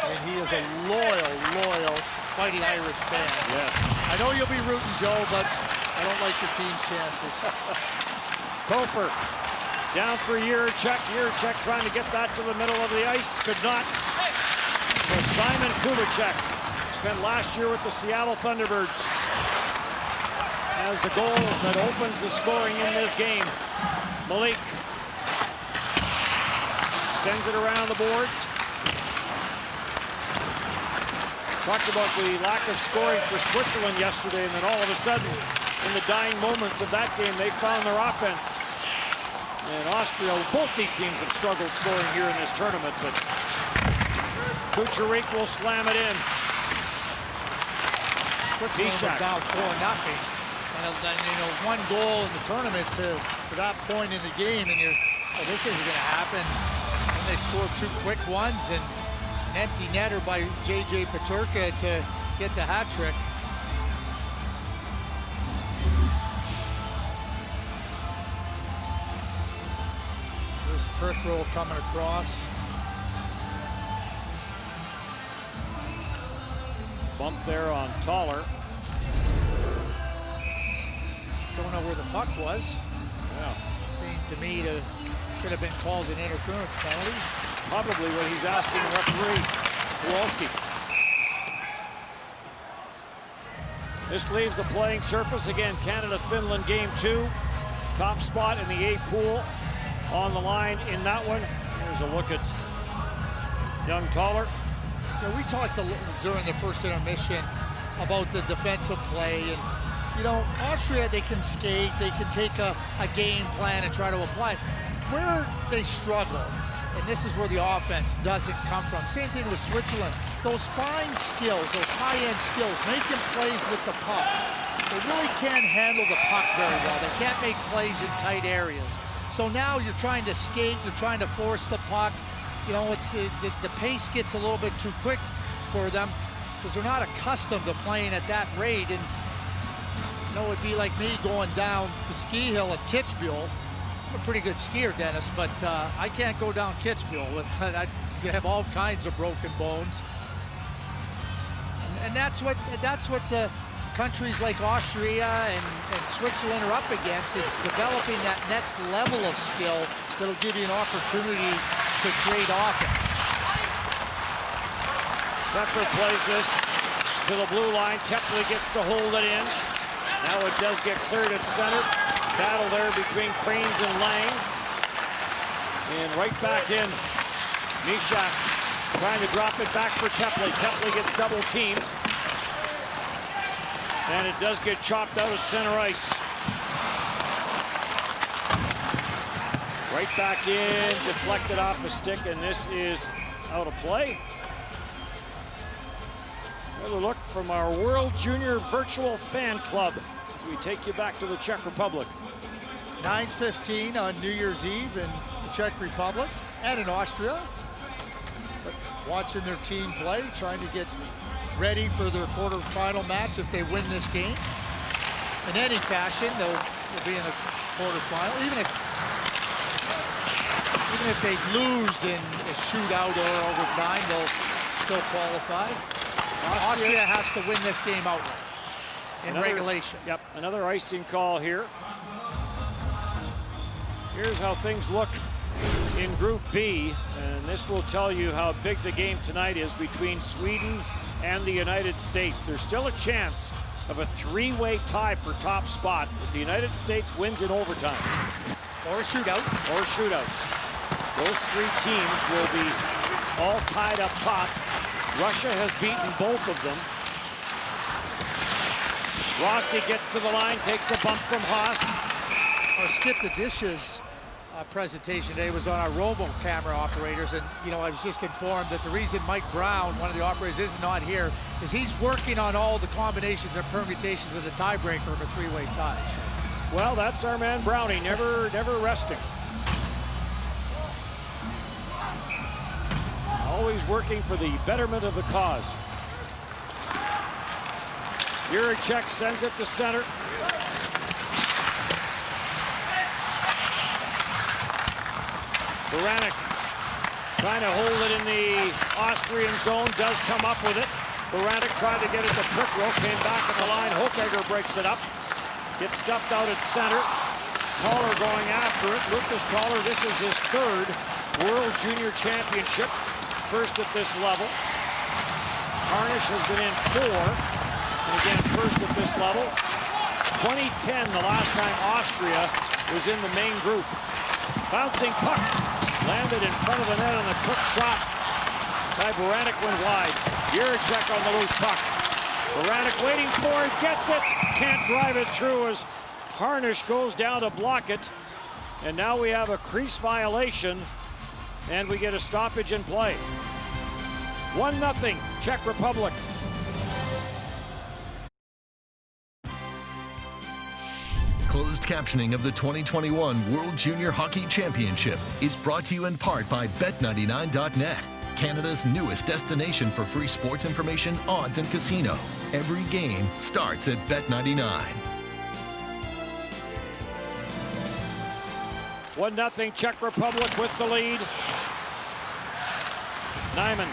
Speaker 8: And he is a loyal Fighting Irish fan.
Speaker 7: Yes.
Speaker 8: I know you'll be rooting, Joe, but I don't like your team's chances.
Speaker 7: Kofer down for Yurchek. Yurchek trying to get that to the middle of the ice. Could not. So Simon Kubicek spent last year with the Seattle Thunderbirds as the goal that opens the scoring in this game. Malik sends it around the boards. Talked about the lack of scoring for Switzerland yesterday, and then all of a sudden, in the dying moments of that game, they found their offense. And Austria, both these teams have struggled scoring here in this tournament, but Kucherik will slam it in.
Speaker 8: Switzerland was down 4-0. And you know, 1 goal in the tournament to that point in the game, and well, this isn't going to happen. And they scored 2 quick ones, and an empty netter by J.J. Peterka to get the hat trick. There's Perkrell coming across.
Speaker 7: Bump there on Toller.
Speaker 8: Don't know where the puck was.
Speaker 7: Yeah.
Speaker 8: Seemed to me to could have been called an interference penalty.
Speaker 7: Probably what he's asking referee Kowalski. This leaves the playing surface. Again, Canada-Finland game 2. Top spot in the A pool on the line in that one. Here's a look at young Toller.
Speaker 8: Yeah, we talked during the first intermission about the defensive play, and you know, Austria, they can skate, they can take a game plan and try to apply it. Where they struggle, and this is where the offense doesn't come from. Same thing with Switzerland. Those fine skills, those high-end skills, making plays with the puck. They really can't handle the puck very well. They can't make plays in tight areas. So now you're trying to skate, you're trying to force the puck. You know, it's the pace gets a little bit too quick for them because they're not accustomed to playing at that rate. And you know, it'd be like me going down the ski hill at Kitzbühel. I'm a pretty good skier, Dennis, but I can't go down Kitzbühel. I have all kinds of broken bones. And that's what the countries like Austria and Switzerland are up against. It's developing that next level of skill that'll give you an opportunity to create offense.
Speaker 7: Pfeffer plays this to the blue line. Tepley gets to hold it in. Now it does get cleared at center. Battle there between Cranes and Lang. And right back in. Mishak trying to drop it back for Tepley. Tepley gets double teamed. And it does get chopped out at center ice. Right back in, deflected off a stick, and this is out of play. Another look from our World Junior Virtual Fan Club as we take you back to the Czech Republic.
Speaker 8: 9:15 on New Year's Eve in the Czech Republic and in Austria. But watching their team play, trying to get ready for their quarterfinal match if they win this game. In any fashion, they'll be in a quarterfinal. Even if they lose in a shootout or overtime, they'll still qualify. Austria has to win this game outright in regulation.
Speaker 7: Yep, another icing call here. Here's how things look in Group B, and this will tell you how big the game tonight is between Sweden and the United States. There's still a chance of a 3-way tie for top spot if the United States wins in overtime.
Speaker 8: Or a shootout.
Speaker 7: Or a shootout. Those 3 teams will be all tied up top. Russia has beaten both of them. Rossi gets to the line, takes a bump from Haas.
Speaker 8: Our Skip the Dishes presentation today was on our robo camera operators, and I was just informed that the reason Mike Brown, one of the operators, is not here is he's working on all the combinations and permutations of the tiebreaker of a three-way tie. So.
Speaker 7: Well, that's our man Brownie, never resting. Always working for the betterment of the cause. Juracek sends it to center. Baranek trying to hold it in the Austrian zone, does come up with it. Baranek tried to get it to Prickrow, came back at the line. Hochegger breaks it up. Gets stuffed out at center. Toller going after it. Lucas Toller, this is his third World Junior Championship. First at this level. Harnish has been in 4. And again, first at this level. 2010, the last time Austria was in the main group. Bouncing puck. Landed in front of the net on a quick shot. By Baranek went wide. Juracek on the loose puck. Baranek waiting for it, gets it. Can't drive it through as Harnish goes down to block it. And now we have a crease violation, and we get a stoppage in play. 1-0, Czech Republic.
Speaker 10: Closed captioning of the 2021 World Junior Hockey Championship is brought to you in part by Bet99.net, Canada's newest destination for free sports information, odds, and casino. Every game starts at Bet99.
Speaker 7: 1-0, Czech Republic with the lead. Nyman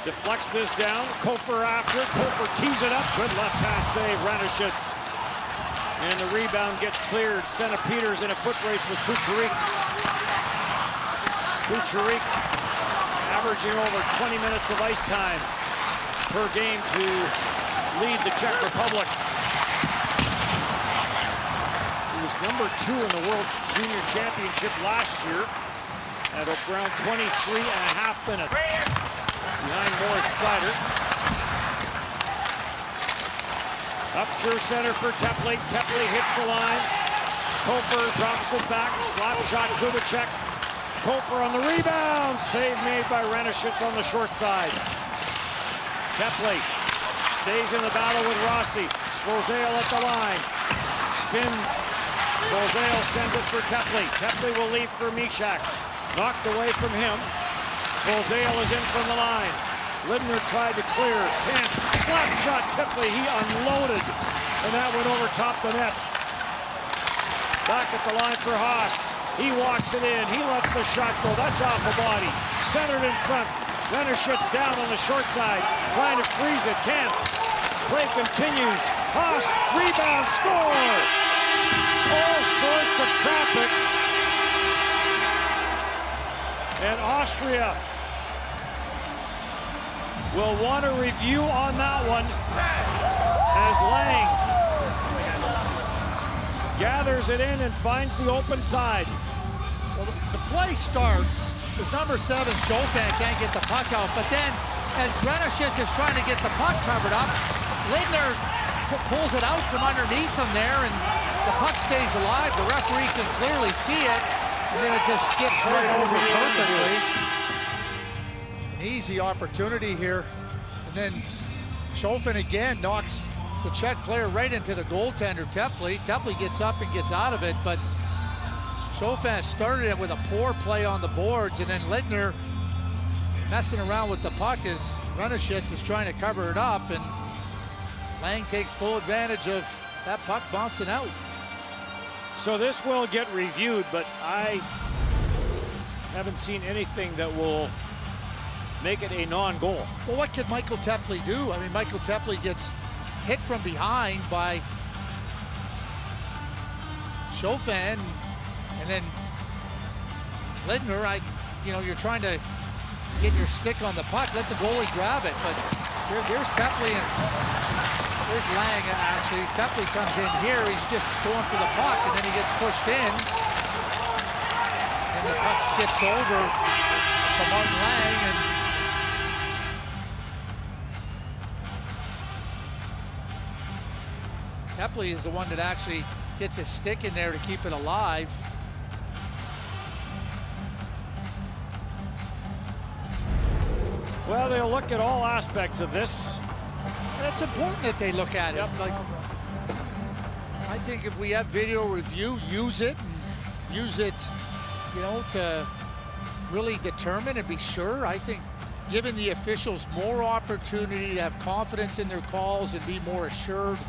Speaker 7: deflects this down. Kofer after it. Kofer tees it up. Good left pass save, Ranishitz. And the rebound gets cleared. Sena Peters in a foot race with Kucherik. Kucherik averaging over 20 minutes of ice time per game to lead the Czech Republic. He was number 2 in the World Junior Championship last year at around 23.5 minutes. Behind Moritz Seider. Up through center for Tepley. Tepley hits the line. Kofer drops it back. Slap shot, Kubicek. Kofer on the rebound. Save made by Ranishitz on the short side. Tepley stays in the battle with Rossi. Svozale at the line. Spins. Svozale sends it for Tepley. Tepley will leave for Mishak. Knocked away from him. Svozale is in from the line. Lidner tried to clear. Can't. Slap shot, Tepley. He unloaded. And that went over top the net. Back at the line for Haas. He walks it in. He lets the shot go. That's off the body. Centered in front. Ranishitz down on the short side. Trying to freeze it. Can't. Play continues. Haas. Rebound. Score. All sorts of traffic. And Austria will want a review on that one as Lang gathers it in and finds the open side.
Speaker 8: Well, the play starts as number 7, Chopin, can't get the puck out, but then as Ranishitz is trying to get the puck covered up, Lidner pulls it out from underneath him there, and the puck stays alive. The referee can clearly see it, and then it just skips right over perfectly. An easy opportunity here, and then Chopin again knocks the Czech player right into the goaltender, Tepley. Tepley gets up and gets out of it, but Chopin started it with a poor play on the boards, and then Lidner messing around with the puck as Ranishitz is trying to cover it up, and Lang takes full advantage of that puck bouncing out.
Speaker 7: So this will get reviewed, but I haven't seen anything that will make it a non-goal.
Speaker 8: Well, what can Michael Tepley do? I mean, Michael Tepley gets hit from behind by Chopin, and then Lidner, you're trying to get your stick on the puck, let the goalie grab it, but there's Tepley and there's Lang, and actually Tepley comes in here, he's just going for the puck, and then he gets pushed in, and the puck skips over to Martin Lang, and Kepley is the one that actually gets his stick in there to keep it alive.
Speaker 7: Well, they'll look at all aspects of this.
Speaker 8: And it's important that they look at it. Yep. Like, I think if we have video review, use it, you know, to really determine and be sure. I think giving the officials more opportunity to have confidence in their calls and be more assured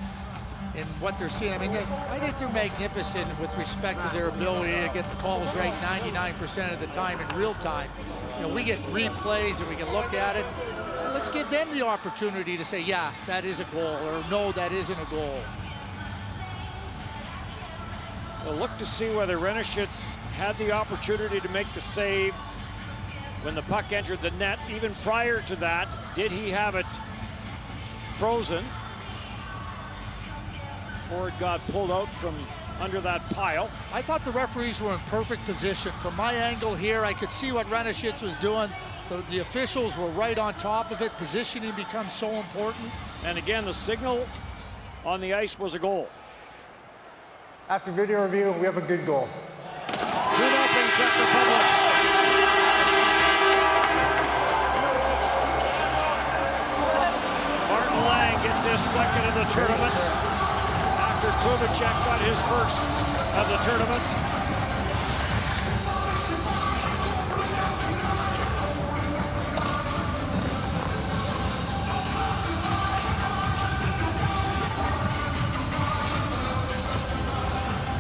Speaker 8: in what they're seeing. I mean, I think they're magnificent with respect to their ability to get the calls right 99% of the time in real time. You know, we get replays and we can look at it. Let's give them the opportunity to say, yeah, that is a goal, or no, that isn't a goal.
Speaker 7: We'll look to see whether Renishitz had the opportunity to make the save when the puck entered the net. Even prior to that, did he have it frozen before it got pulled out from under that pile?
Speaker 8: I thought the referees were in perfect position. From my angle here, I could see what Renishitz was doing. The officials were right on top of it. Positioning becomes so important.
Speaker 7: And again, the signal on the ice was a goal.
Speaker 6: After video review, we have a good goal.
Speaker 7: 2-0 Czech Republic. Martin Lang gets his second of the tournament after Kubicek got his first of the tournament.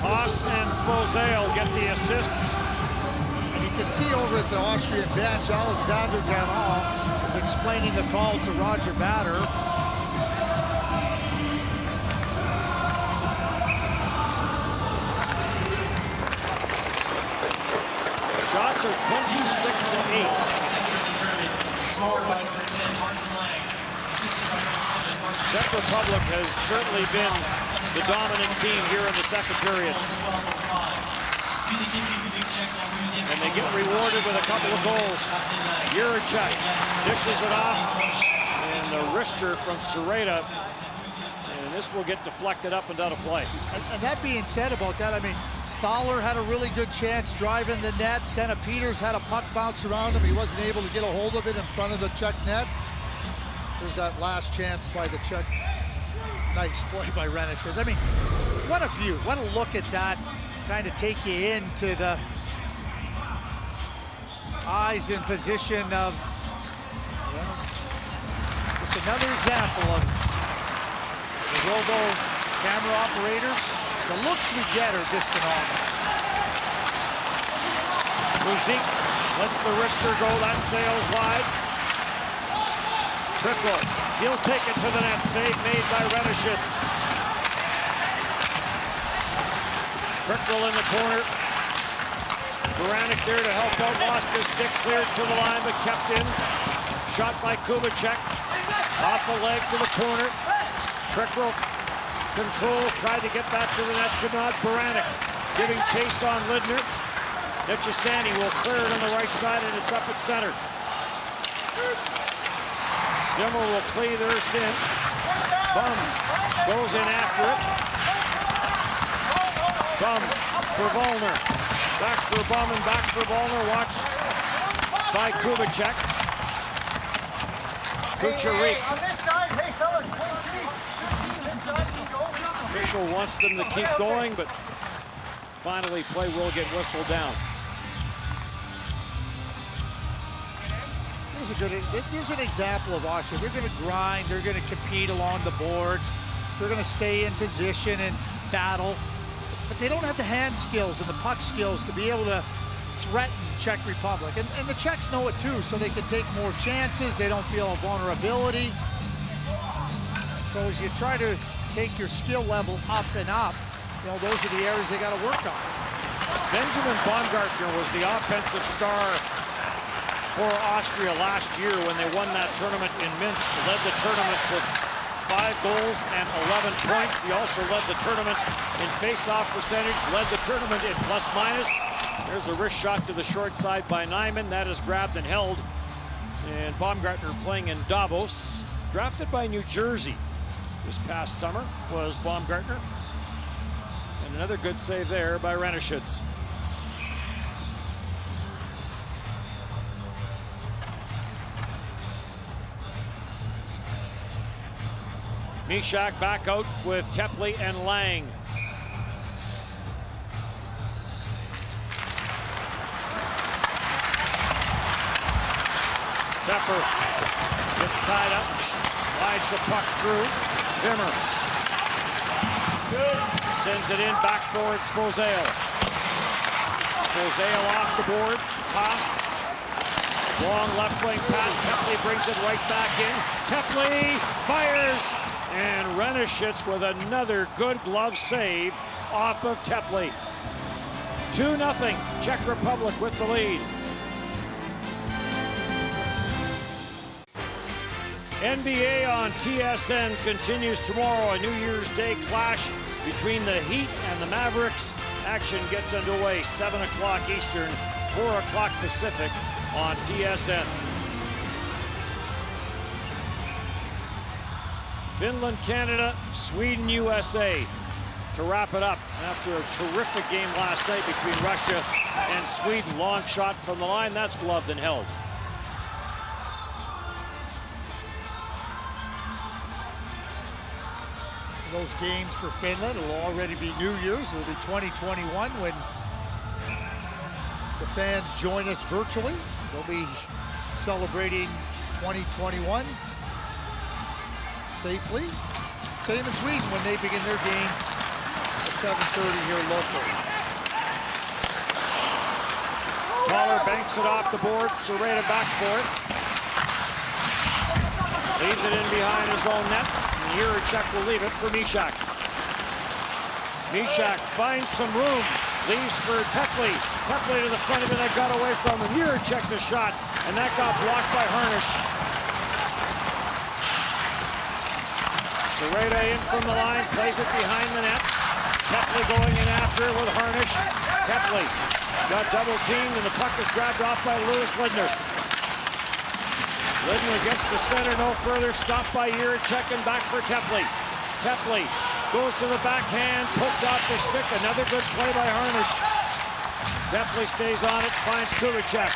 Speaker 7: Haas and Svozale get the assists.
Speaker 8: And you can see over at the Austrian bench, Alexander Ganon is explaining the call to Roger Batter.
Speaker 7: Shots are 26-8. Czech Republic has certainly been the dominant team here in the second period. And they get rewarded with a couple of goals. Juracek dishes it off, and the wrister from Sereda. And this will get deflected up and out of play.
Speaker 8: And that being said about that, I mean, Thaler had a really good chance driving the net. Senna Peters had a puck bounce around him. He wasn't able to get a hold of it in front of the Czech net. There's that last chance by the Czech. Nice play by Renishitz. I mean, what a view. What a look at that. Kind of take you into the eyes in position of, well, just another example of the robo camera operators. The looks we get are just phenomenal.
Speaker 7: Muzik lets the wrister go. That sails wide. Trickle. He'll take it to the net. Save made by Renishitz. Trickle in the corner. Baranek there to help out. Lost his stick. Cleared to the line, but kept in. Shot by Kubicek. Off the leg to the corner. Trickle. Control, tried to get that to the net, could not. Baranek giving chase on Lidner. Nichisani will clear it on the right side, and it's up at center. Dimmer will play this in. Bum goes in after it. Bum for Volner. Back for Bum and back for Volner. Watch by Kubicek. Kucherik.
Speaker 6: On this side, hey fellas,
Speaker 7: Official wants them to keep going, but finally play will get whistled down.
Speaker 8: There's an example of Austria. They're going to grind. They're going to compete along the boards. They're going to stay in position and battle. But they don't have the hand skills and the puck skills to be able to threaten Czech Republic. And the Czechs know it too, so they can take more chances. They don't feel a vulnerability. So as you try to take your skill level up and up, you know, those are the areas they got to work on.
Speaker 7: Benjamin Baumgartner was the offensive star for Austria last year when they won that tournament in Minsk. Led the tournament with 5 goals and 11 points. He also led the tournament in face-off percentage, led the tournament in plus-minus. There's a wrist shot to the short side by Nyman. That is grabbed and held. And Baumgartner playing in Davos, drafted by New Jersey. this past summer was Baumgartner. And another good save there by Renishitz. Mishak back out with Tepley and Lang. Tepper gets tied up, slides the puck through. Vimmer sends it in back for it's Svozale. Svozale off the boards, pass. Long left wing pass, Tepley brings it right back in. Tepley fires, and Renishitz with another good glove save off of Tepley. 2-0, Czech Republic with the lead. NBA on TSN continues tomorrow, a New Year's Day clash between the Heat and the Mavericks. Action gets underway 7 o'clock Eastern, 4 o'clock Pacific on TSN. Finland, Canada, Sweden, USA to wrap it up after a terrific game last night between Russia and Sweden. Long shot from the line, that's gloved and held.
Speaker 8: Those games for Finland will already be New Year's. It'll be 2021 when the fans join us virtually. They'll be celebrating 2021 safely. Same in Sweden when they begin their game at 7:30 here locally.
Speaker 7: Toller banks it off the board. Sereda back for it. Leaves it in behind his own net. Juracek will leave it for Mishak. Mishak finds some room, leaves for Tepley. Tepley to the front of it, that got away from him. Juracek the shot, and that got blocked by Harnish. Sereda in from the line, plays it behind the net. Tepley going in after it with Harnish. Tepley got double teamed, and the puck is grabbed off by Lewis Lidner. Lidner gets to center, no further, stopped by Juracek and back for Tepley. Tepley goes to the backhand, poked off the stick, another good play by Harnish. Tepley stays on it, finds Kubicek.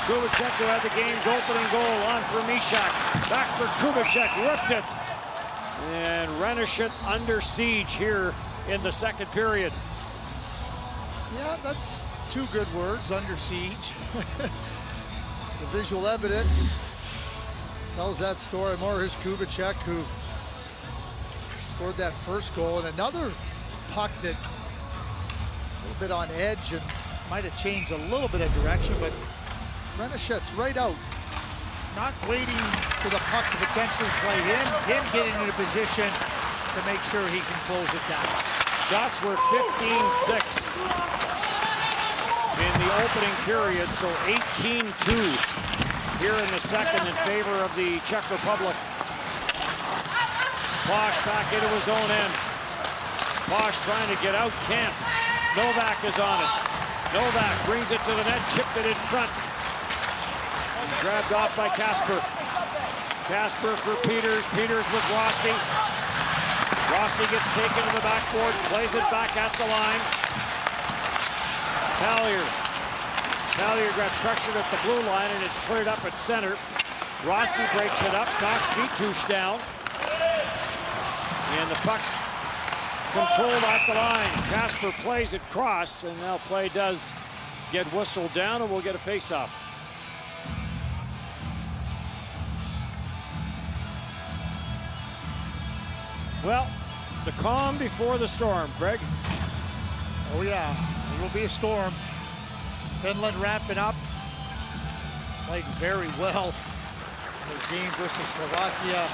Speaker 7: Kubicek, who had the game's opening goal, on for Mishak. Back for Kubicek, ripped it. And Renishitz under siege here in the second period.
Speaker 8: Yeah, that's two good words, under siege. The visual evidence tells that story more. Here's Kubicek, who scored that first goal, and another puck that a little bit on edge and might have changed a little bit of direction, but Renishitz right out, not waiting for the puck to potentially play him getting in a position to make sure he can close it down.
Speaker 7: Shots were 15-6 in the opening period, so 18-2 here in the second in favor of the Czech Republic. Posh back into his own end. Posh trying to get out, can't. Novak is on it. Novak brings it to the net, chipped it in front. Grabbed off by Kasper. Kasper for Peters. Peters with Rossi. Rossi gets taken to the backboards, plays it back at the line. Pallier got pressured at the blue line, and it's cleared up at center. Rossi breaks it up, knocks Vitush down. And the puck controlled at the line. Kasper plays it cross, and now play does get whistled down, and we'll get a face-off. Well, the calm before the storm, Greg.
Speaker 8: Oh yeah, it will be a storm. Finland ramping up, played very well in their game versus Slovakia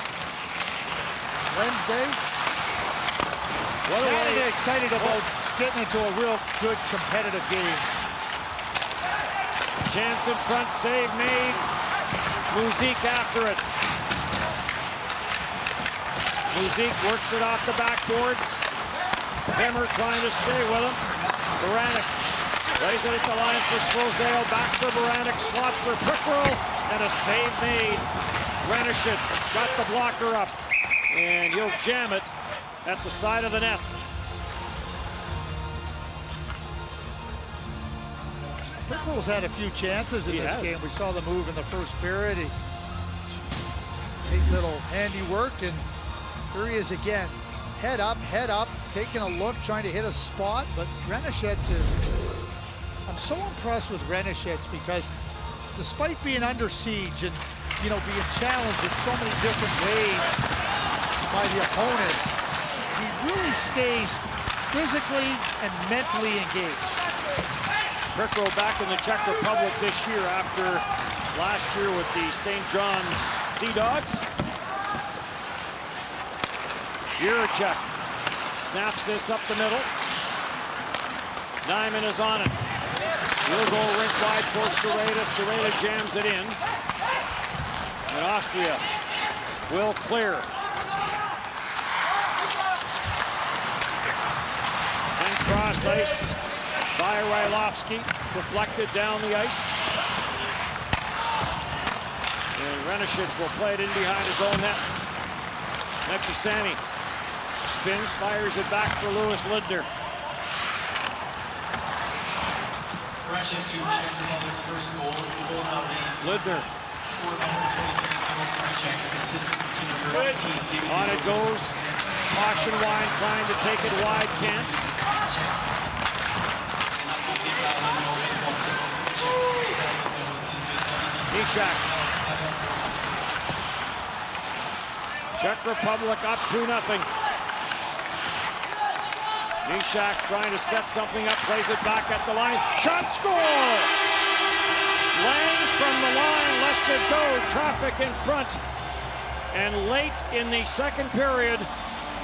Speaker 8: Wednesday. Canada excited about getting into a real good competitive game.
Speaker 7: Chance in front, save made. Muzik after it. Muzik works it off the backboards. Vimmer trying to stay with him. Baranek plays it at the line for Svozale. Back for Baranek. Slot for Prickwell. And a save made. Renishitz got the blocker up. and he'll jam it at the side of the net.
Speaker 8: Prickwell's had a few chances in this game. We saw the move in the first period. Neat little handiwork, and here he is again. Head up, taking a look, trying to hit a spot, but Renishets is, I'm so impressed with Renishets because despite being under siege and, you know, being challenged in so many different ways by the opponents, he really stays physically and mentally engaged.
Speaker 7: Prickwell back in the Czech Republic this year after last year with the St. John's Sea Dogs. Juracek snaps this up the middle. Nyman is on it. He'll go rink wide for Sereda. Sereda jams it in. And Austria will clear. Sent cross ice by Rylovsky. Deflected down the ice. And Renishits will play it in behind his own net. Nechesani spins, fires it back for Louis Lidner. Lidner. On it goes. Caution line trying to take it wide, can't. Nishak. Czech Republic up 2-0. Nishak trying to set something up, plays it back at the line. Shot, score! Lang from the line lets it go. Traffic in front. And late in the second period,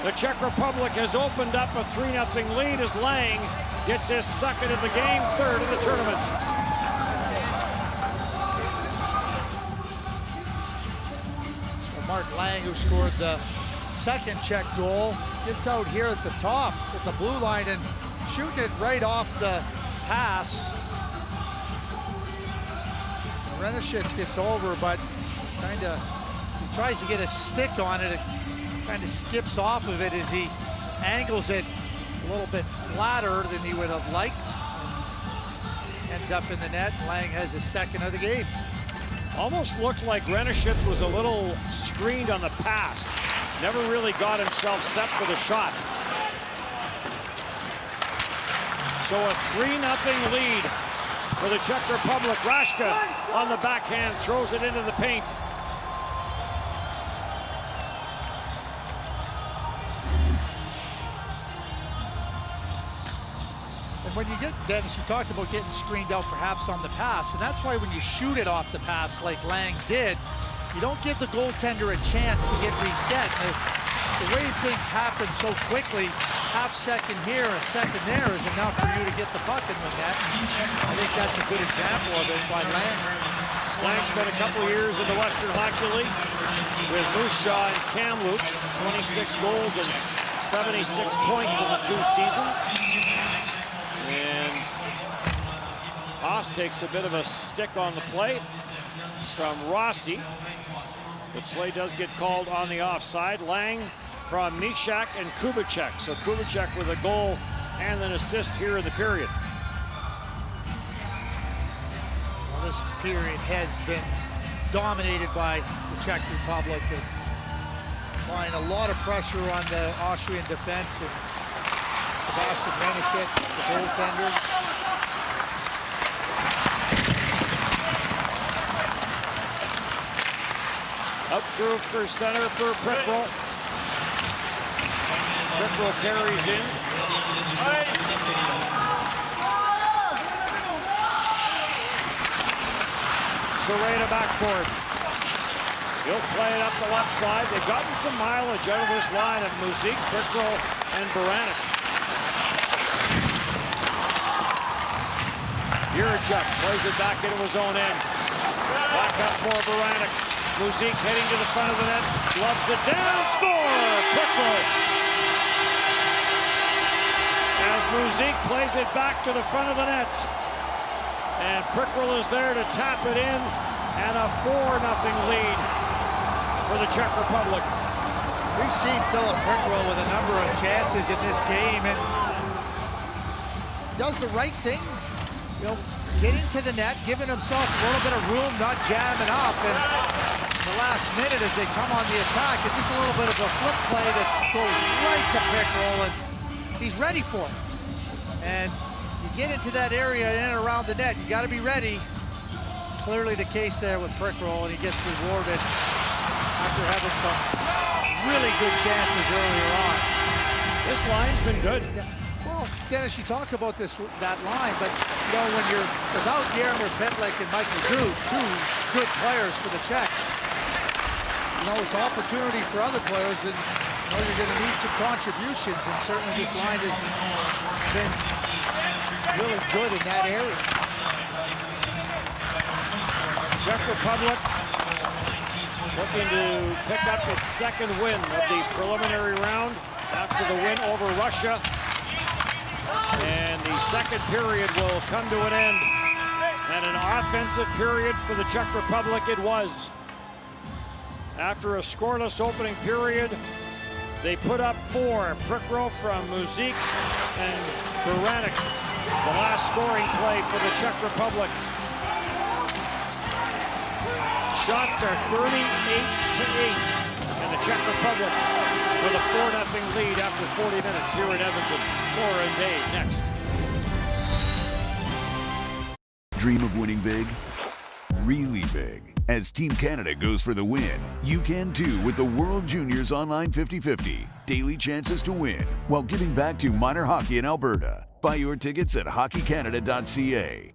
Speaker 7: the Czech Republic has opened up a 3-0 lead as Lang gets his second of the game, third of the tournament.
Speaker 8: Mark Lang, who scored the second Czech goal, gets out here at the top at the blue line and shooting it right off the pass. Renishits gets over, but kind of he tries to get a stick on it. It kind of skips off of it as he angles it a little bit flatter than he would have liked. Ends up in the net. Lang has his second of the game.
Speaker 7: Almost looked like Renishits was a little screened on the pass. Never really got himself set for the shot. So a 3-0 lead for the Czech Republic. Rashka on the backhand throws it into the paint.
Speaker 8: And when you get, Dennis, you talked about getting screened out perhaps on the pass, and that's why when you shoot it off the pass like Lang did, you don't give the goaltender a chance to get reset. The way things happen so quickly, half second here, a second there is enough for you to get the puck in the net. I think that's a good example of it by Lang.
Speaker 7: Lang spent a couple years in the Western Hockey League with Moose Jaw and Kamloops, 26 goals and 76 points in the 2 seasons. And Haas takes a bit of a stick on the play from Rossi. The play does get called on the offside. Lang from Nishak and Kubicek. So Kubicek with a goal and an assist here in the period.
Speaker 8: Well, this period has been dominated by the Czech Republic, and applying a lot of pressure on the Austrian defense. And Sebastian Renishits, the goaltender.
Speaker 7: Up through for center for Prickwell. Prickwell carries in. Sereda back for it. He'll play it up the left side. They've gotten some mileage out of this line of Muzik, Prickwell, and Baranek. Juracek plays it back into his own end. Back up for Baranek. Muzik heading to the front of the net. Gloves it down. Score! Prickwell. As Muzik plays it back to the front of the net. And Prickwell is there to tap it in. And a 4-0 lead for the Czech Republic.
Speaker 8: We've seen Philip Prickroll with a number of chances in this game, and does the right thing, you know, getting to the net, giving himself a little bit of room, not jamming up, and the last minute as they come on the attack, it's just a little bit of a flip play that goes right to Prickroll, and he's ready for it. And you get into that area in and around the net, you got to be ready. It's clearly the case there with Prickroll, and he gets rewarded after having some really good chances earlier on.
Speaker 7: This line's been good.
Speaker 8: Yeah. Well, Dennis, you talk about that line, but you know, when you're without Jaromir Petlik and Michael Duke, two good players for the Czechs, you know, it's opportunity for other players, and you know, you're going to need some contributions, and certainly this line has been really good in that area.
Speaker 7: Czech Republic looking to pick up its second win of the preliminary round after the win over Russia. And the second period will come to an end. And an offensive period for the Czech Republic it was. After a scoreless opening period, they put up 4. Prickroll from Muzik and Baranek, the last scoring play for the Czech Republic. Shots are 38-8, and the Czech Republic with a 4-0 lead after 40 minutes here in Edmonton. Laura and Dave next.
Speaker 18: Dream of winning big? Really big. As Team Canada goes for the win, you can too with the World Juniors Online 50-50. Daily chances to win while giving back to minor hockey in Alberta. Buy your tickets at hockeycanada.ca.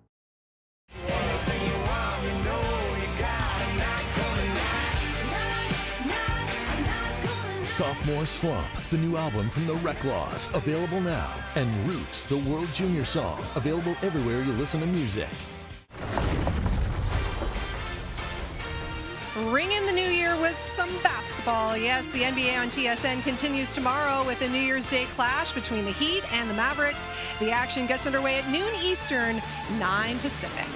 Speaker 10: Sophomore Slump, the new album from the Reclaws, available now. And Roots, the World Junior song, available everywhere you listen to music.
Speaker 1: Ring in the new year with some basketball. Yes, the NBA on TSN continues tomorrow with a New Year's Day clash between the Heat and the Mavericks. The action gets underway at noon Eastern, 9 Pacific.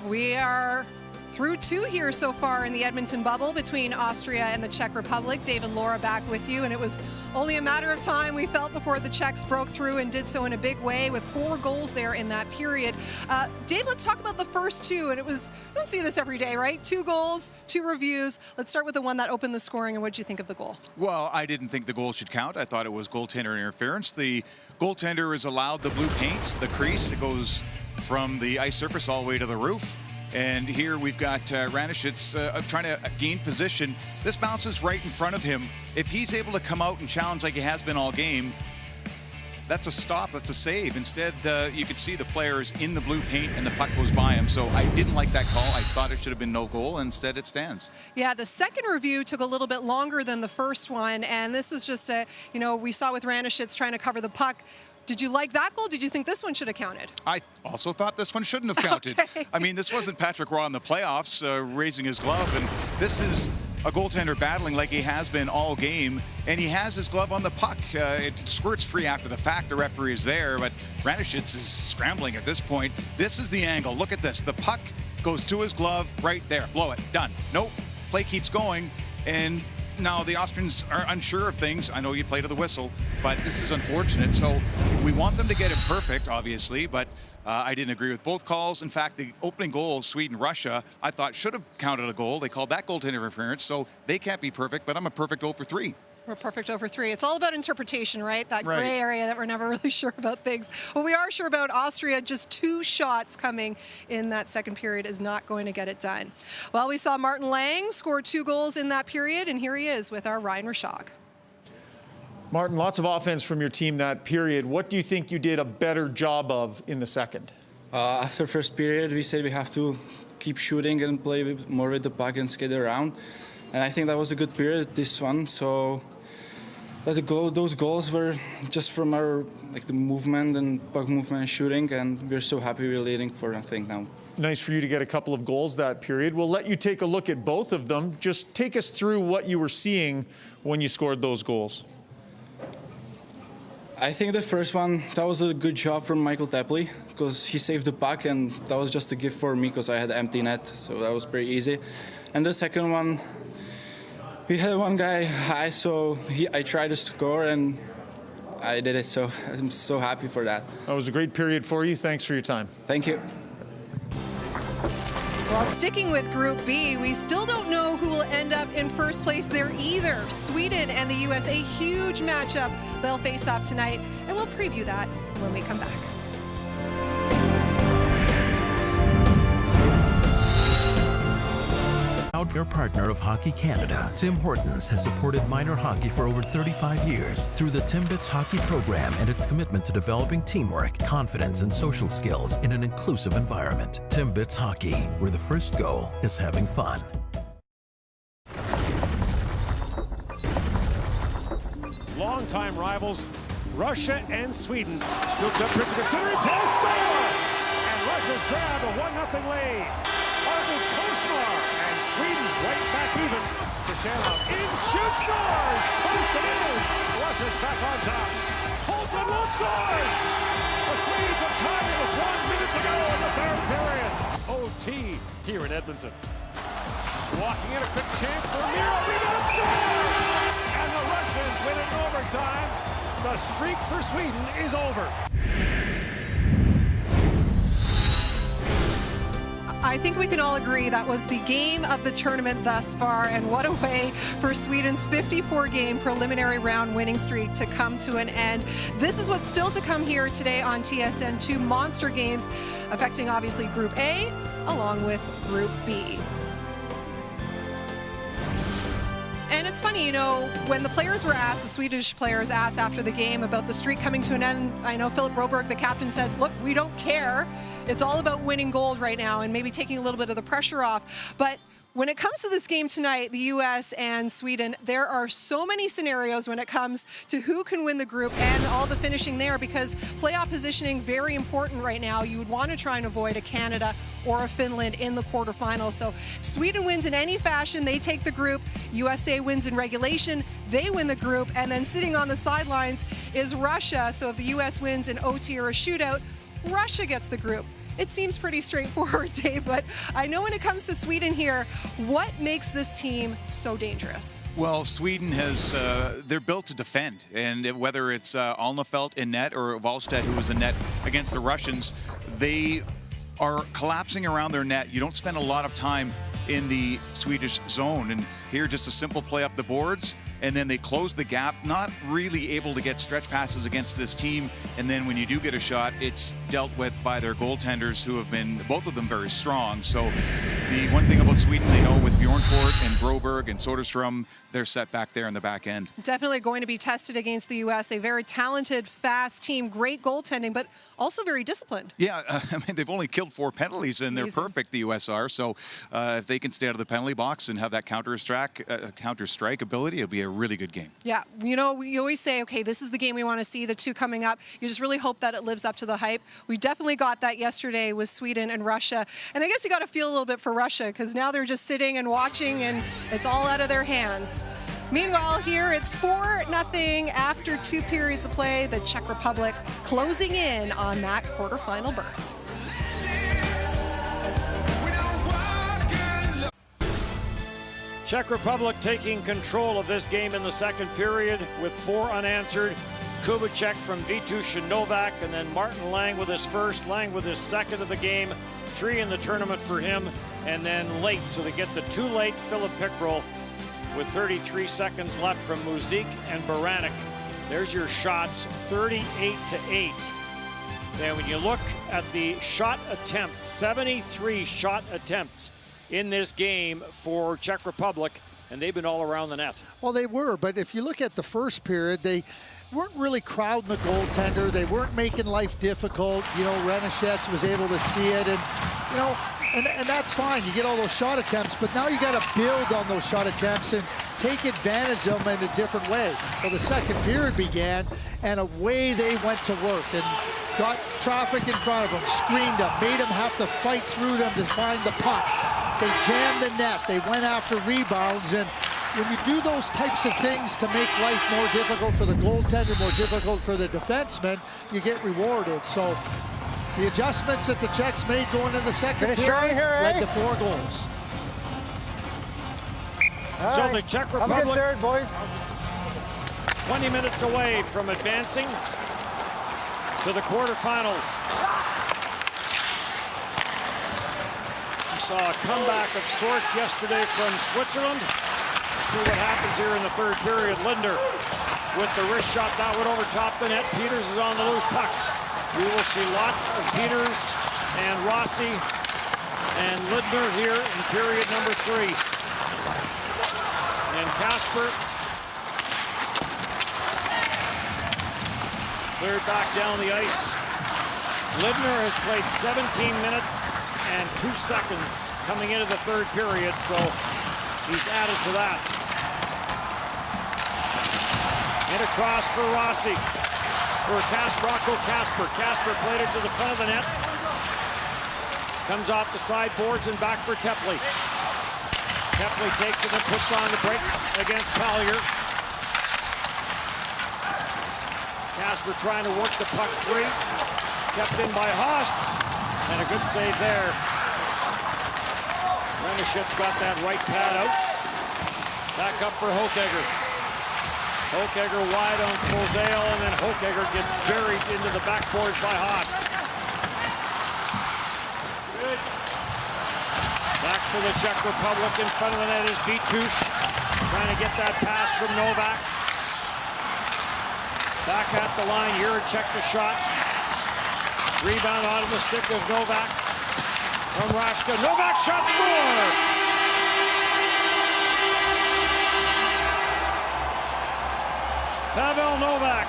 Speaker 1: We are through 2 here so far in the Edmonton bubble between Austria and the Czech Republic. Dave and Laura back with you, and it was only a matter of time, we felt, before the Czechs broke through and did so in a big way with 4 goals there in that period. Dave, let's talk about the first 2, and it was, you don't see this every day, right? 2 goals, 2 reviews. Let's start with the one that opened the scoring, and what did you think of the goal?
Speaker 9: Well, I didn't think the goal should count. I thought it was goaltender interference. The goaltender is allowed the blue paint, the crease. It goes from the ice surface all the way to the roof. And here we've got Ranishitz trying to gain position. This bounces right in front of him. If he's able to come out and challenge like he has been all game, that's a stop, that's a save. Instead, you could see the players in the blue paint and the puck goes by him. So I didn't like that call. I thought it should have been no goal. Instead, it stands. Yeah, the second review took a little bit longer than the first one. And this was just a, you know, we saw with Ranishitz trying to cover the puck. Did you like that goal? Did you think this one should have counted? I also thought this one shouldn't have counted. Okay. I mean, this wasn't Patrick Roy in the playoffs raising his glove, and this is a goaltender battling like he has been all game, and he has his glove on the puck. It squirts free after the fact. The referee is there, but Ranishitz is scrambling at this point. This is the angle. Look at this. The puck goes to his glove right there. Blow it. Done. Nope. Play keeps going, and now the Austrians are unsure of things. I know you play to the whistle, but this is unfortunate. So we want them to get it perfect, obviously, but I didn't agree with both calls. In fact, the opening goal, Sweden-Russia, I thought should have counted a goal. They called that goaltender interference, so they can't be perfect, but I'm a perfect 0 for 3. We're perfect over 3. It's all about interpretation, right? That gray area that we're never really sure about things. Well, we are sure about Austria. Just 2 shots coming in that second period is not going to get it done. Well, we saw Martin Lang score 2 goals in that period, and here he is with our Ryan Rashog.
Speaker 13: Martin, lots of offense from your team that period. What do you think you did a better job of in the second?
Speaker 19: After first period, we said we have to keep shooting and play more with the puck and skate around. And I think that was a good period, this one. So those goals were just from our the movement and puck movement and shooting, and we're so happy we're leading 4-0 now.
Speaker 13: Nice for you to get a couple of goals that period. We'll let you take a look at both of them. Just take us through what you were seeing when you scored those goals.
Speaker 19: I think the first one, that was a good job from Michael Tepley, because he saved the puck, and that was just a gift for me because I had empty net, so that was pretty easy. And the second one, We had one guy high, so I tried to score, and I did it, so I'm so happy for that.
Speaker 13: That was a great period for you. Thanks for your time.
Speaker 19: Thank you.
Speaker 1: Well, sticking with Group B, we still don't know who will end up in first place there either. Sweden and the U.S., a huge matchup. They'll face off tonight, and we'll preview that when we come back.
Speaker 20: Your partner of Hockey Canada, Tim Hortons, has supported minor hockey for over 35 years through the Timbits Hockey Program and its commitment to developing teamwork, confidence, and social skills in an inclusive environment. Timbits Hockey, where the first goal is having fun.
Speaker 7: Longtime rivals, Russia and Sweden. Scooped up Prince considering Paul score! And Russia's grabbed a 1-0 lead. Arvid Kosmar, and Sweden's right back even. Krishanov in, shoots, scores! Post it is! Russia's back on top. Holton won't score! The Swedes have tied it with 1 minute to go in the third period. OT here in Edmonton. Walking in, a quick chance for Miro. Rebound, score! And the Russians win it in overtime. The streak for Sweden is over.
Speaker 1: I think we can all agree that was the game of the tournament thus far, and what a way for Sweden's 54-game preliminary round winning streak to come to an end. This is what's still to come here today on TSN, 2 monster games affecting obviously Group A along with Group B. And it's funny, you know, when the players were asked, the Swedish players asked after the game about the streak coming to an end, I know Philip Broberg, the captain, said, look, we don't care. It's all about winning gold right now and maybe taking a little bit of the pressure off. But when it comes to this game tonight, the U.S. and Sweden, there are so many scenarios when it comes to who can win the group and all the finishing there, because playoff positioning very important right now. You would want to try and avoid a Canada or a Finland in the quarterfinals. So if Sweden wins in any fashion, they take the group. USA wins in regulation, they win the group. And then sitting on the sidelines is Russia. So if the U.S. wins in OT or a shootout, Russia gets the group. It seems pretty straightforward, Dave, but I know when it comes to Sweden here, what makes this team so dangerous?
Speaker 9: Well, Sweden has, they're built to defend, and whether it's Alnefelt in net or Wallstedt, who was in net against the Russians, they are collapsing around their net. You don't spend a lot of time in the Swedish zone, and here just a simple play up the boards, and then they close the gap, not really able to get stretch passes against this team. And then when you do get a shot, it's dealt with by their goaltenders, who have been, both of them, very strong. So the one thing about Sweden, they know with Bjornfort and Broberg and Soderstrom, they're set back there in the back end. Definitely
Speaker 1: going to be tested against the U.S. A very talented, fast team, great goaltending, but also very disciplined.
Speaker 9: Yeah, I mean, they've only killed 4 penalties, and they're perfect, the U.S. are. So if they can stay out of the penalty box and have that counter-strike ability, it'll be a really good game.
Speaker 1: Yeah, you know, we always say, okay, this is the game we want to see, the 2 coming up. You just really hope that it lives up to the hype. We definitely got that yesterday with Sweden and Russia. And I guess you got to feel a little bit for Russia, because now they're just sitting and watching, and it's all out of their hands. Meanwhile, here it's 4-0 after 2 periods of play. The Czech Republic closing in on that quarterfinal berth.
Speaker 7: Czech Republic taking control of this game in the second period with 4 unanswered. Kubicek from Vitus Novak, and then Martin Lang with his first, Lang with his second of the game. 3 in the tournament for him, and then late, so they get the 2 late Philip Pickrell with 33 seconds left from Muzik and Baranek. There's your shots, 38-8. Now, when you look at the shot attempts, 73 shot attempts in this game for Czech Republic, and they've been all around the net.
Speaker 8: Well, they were, but if you look at the first period, they weren't really crowding the goaltender. They weren't making life difficult. You know, Renishets was able to see it, and, you know, and that's fine. You get all those shot attempts, but now you got to build on those shot attempts and take advantage of them in a different way. Well, the second period began, and away they went to work and got traffic in front of them, screened them, made them have to fight through them to find the puck. They jammed the net. They went after rebounds, and when you do those types of things to make life more difficult for the goaltender, more difficult for the defenseman, you get rewarded. So the adjustments that the Czechs made going in the second period led to 4 goals.
Speaker 7: So the Czech
Speaker 6: I'm getting
Speaker 7: Republic,
Speaker 6: third, boys.
Speaker 7: 20 minutes away from advancing to the quarterfinals. We saw a comeback of sorts yesterday from Switzerland. We'll see what happens here in the third period. Linder with the wrist shot, that would over top the net. Peters is on the loose puck. We will see lots of Peters and Rossi and Lindner here in period number 3. And Kasper cleared back down the ice. Lindner has played 17 minutes and 2 seconds coming into the third period, so he's added to that. And across for Rossi. For Rocco Kasper. Kasper played it to the front of the net. Comes off the sideboards and back for Tepley. Tepley takes it and puts on the brakes against Collier. Kasper trying to work the puck free. Kept in by Haas. And a good save there. Renishit's got that right pad out. Back up for Hochegger. Hochegger wide on Svozale, and then Hochegger gets buried into the backboards by Haas. Back for the Czech Republic. In front of the net is Vituš, trying to get that pass from Novak. Back at the line, Juracek the shot. Rebound out of the stick of Novak. From Raška. Novak shot, score! Pavel Novak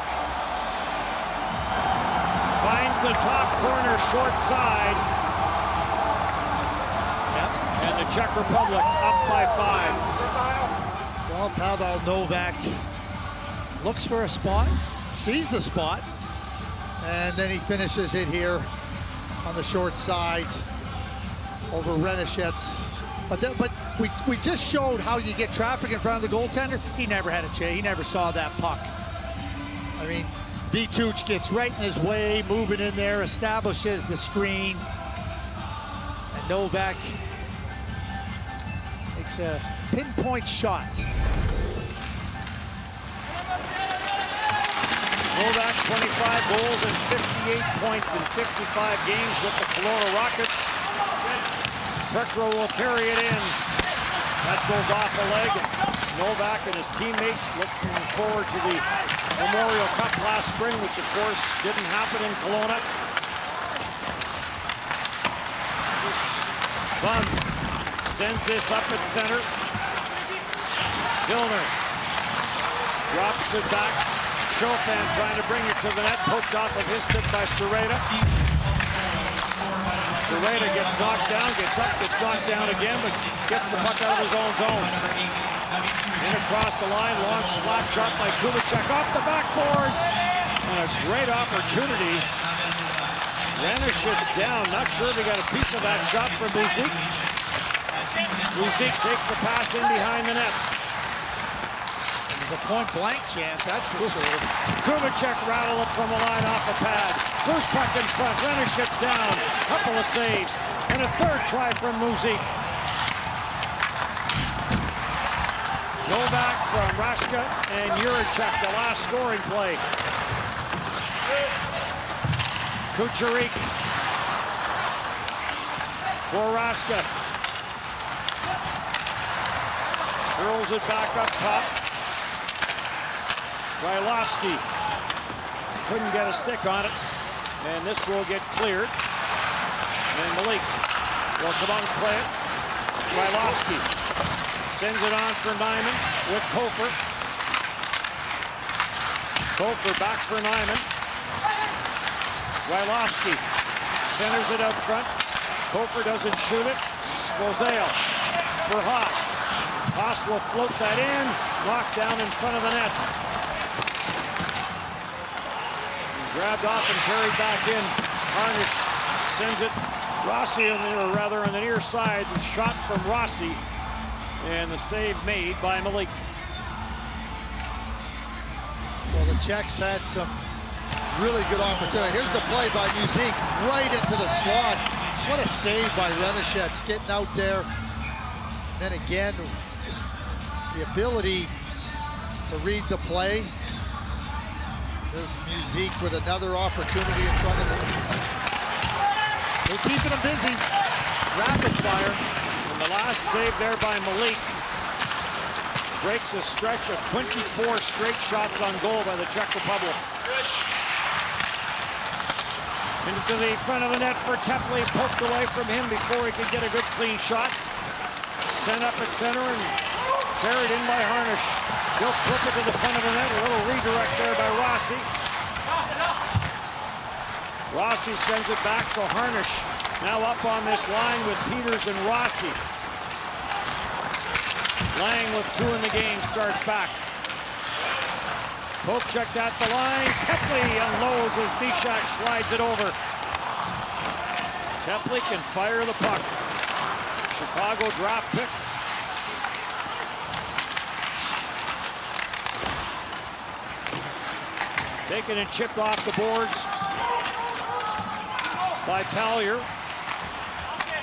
Speaker 7: finds the top corner short side. Yep. And the Czech Republic up by 5.
Speaker 8: Well, Pavel Novak looks for a spot, sees the spot, and then he finishes it here on the short side over Renishit's. But we just showed how you get traffic in front of the goaltender. He never had a chance. He never saw that puck. I mean, Vituč gets right in his way, moving in there, establishes the screen. And Novak makes a pinpoint shot.
Speaker 7: Novak, 25 goals and 58 points in 55 games with the Kelowna Rockets. Perkro will carry it in. That goes off a leg. Novak and his teammates looking forward to the Memorial Cup last spring, which of course didn't happen in Kelowna. Bunn sends this up at center. Hilner drops it back. Chofan trying to bring it to the net, poked off of his stick by Sereda. Sereda gets knocked down, gets up, gets knocked down again, but gets the puck out of his own zone. In across the line, long slap shot by Kubicek off the backboards. And a great opportunity. Renishit's down, not sure if he got a piece of that shot from Muzik. Muzik takes the pass in behind the net.
Speaker 8: There's a point-blank chance, that's for sure.
Speaker 7: Kubicek rattle it from the line off a pad. Loose puck in front, Renishit's down. Couple of saves, and a third try from Muzik. Novak from Raška and Juracek, the last scoring play. Kucherik for Raška. Hurls it back up top. Rylovsky couldn't get a stick on it, and this will get cleared. And Malik will come on and play it. Rylovsky sends it on for Nyman with Kofer. Kofer back for Nyman. Rylovsky centers it out front. Kofer doesn't shoot it. Svozale for Haas. Haas will float that in. Knocked down in front of the net. Grabbed off and carried back in. Harnish sends it. Rossi, or rather on the near side, shot from Rossi. And the save made by Malik.
Speaker 8: Well, the Czechs had some really good opportunity. Here's the play by Muzik, right into the slot. What a save by Renishit's, getting out there. And then again, just the ability to read the play. There's Musique with another opportunity in front of them. They're keeping them busy. Rapid fire.
Speaker 7: And the last save there by Malik breaks a stretch of 24 straight shots on goal by the Czech Republic. Into the front of the net for Tepley, poked away from him before he could get a good clean shot. Sent up at center and carried in by Harnish. He'll flip it to the front of the net. A little redirect there by Rossi. Rossi sends it back, so Harnish now up on this line with Peters and Rossi. Lang with 2 in the game starts back. Pope checked at the line. Tepley unloads as Bishak slides it over. Tepley can fire the puck. Chicago draft pick. Taken and chipped off the boards by Pallier.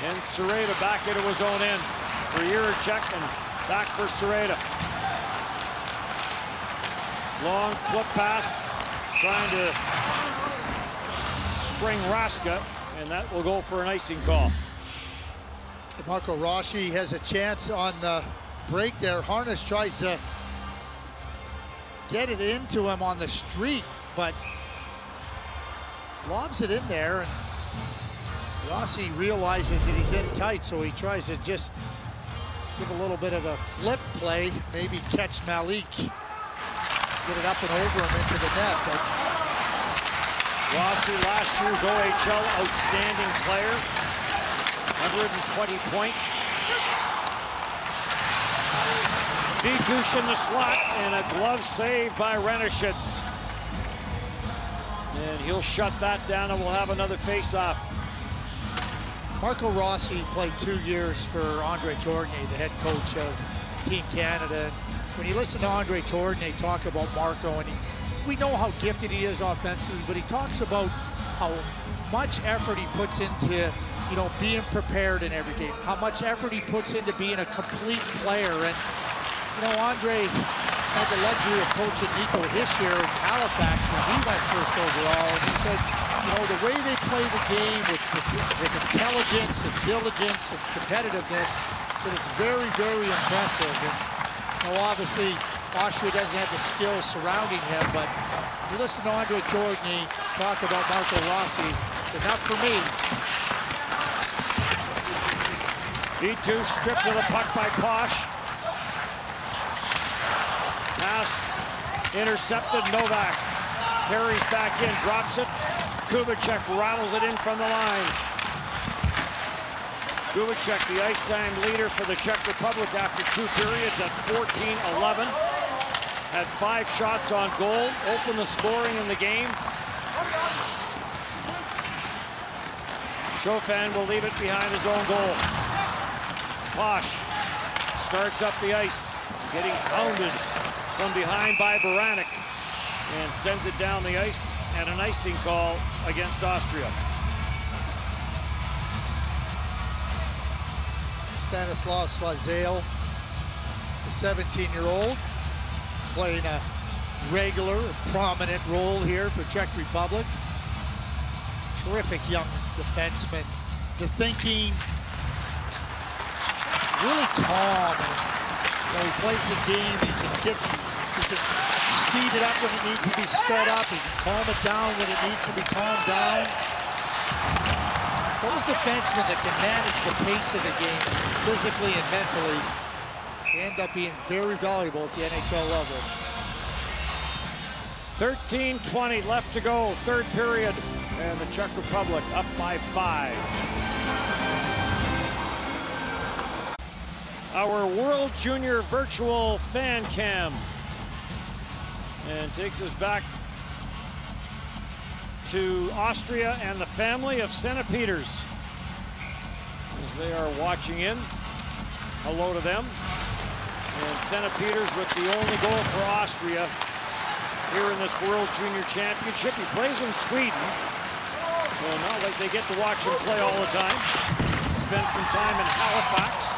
Speaker 7: And Sereda back into his own end. For Jiricek and back for Sereda. Long flip pass, trying to spring Raska, and that will go for an icing call.
Speaker 8: Marco Rossi has a chance on the break there. Harnish tries to get it into him on the street, but lobs it in there, and Rossi realizes that he's in tight, so he tries to just give a little bit of a flip play, maybe catch Malik, get it up and over him into the net. But
Speaker 7: Rossi, last year's OHL outstanding player, 120 points. Vitouche in the slot, and a glove save by Renishitz. And he'll shut that down, and we'll have another face-off.
Speaker 8: Marco Rossi played 2 years for Andre Tourigny, the head coach of Team Canada. And when you listen to Andre Tourigny talk about Marco, and we know how gifted he is offensively, but he talks about how much effort he puts into, you know, being prepared in every game, how much effort he puts into being a complete player. And you know, Andre had the luxury of coaching Nico this year in Halifax when he went first overall, and he said, you know, the way they play the game with intelligence and diligence and competitiveness, so it's very, very impressive. And you know, obviously, Austria doesn't have the skills surrounding him, but you listen to Andre Tourigny talk about Marco Rossi, it's enough for me.
Speaker 7: V2 stripped of the puck by Posh. Pass intercepted. Novak carries back in, drops it. Kubicek rattles it in from the line. Kubicek, the ice time leader for the Czech Republic after 2 periods at 14-11. Had 5 shots on goal, opened the scoring in the game. Chaufin will leave it behind his own goal. Posh starts up the ice, getting pounded from behind by Baranek, and sends it down the ice, and an icing call against Austria.
Speaker 8: Stanislav Slazale, the 17-year-old, playing a regular, prominent role here for Czech Republic. Terrific young defenseman. The thinking, really calm. And, you know, he plays the game. He can speed it up when it needs to be sped up. He can calm it down when it needs to be calmed down. Those defensemen that can manage the pace of the game physically and mentally, they end up being very valuable at the NHL level.
Speaker 7: 13:20 left to go, 3rd period, and the Czech Republic up by 5. Our World Junior virtual fan cam, and takes us back to Austria and the family of Senna Peters as they are watching in. Hello to them. And Senna Peters with the only goal for Austria here in this World Junior Championship. He plays in Sweden, so not like they get to watch him play all the time. Spent some time in Halifax.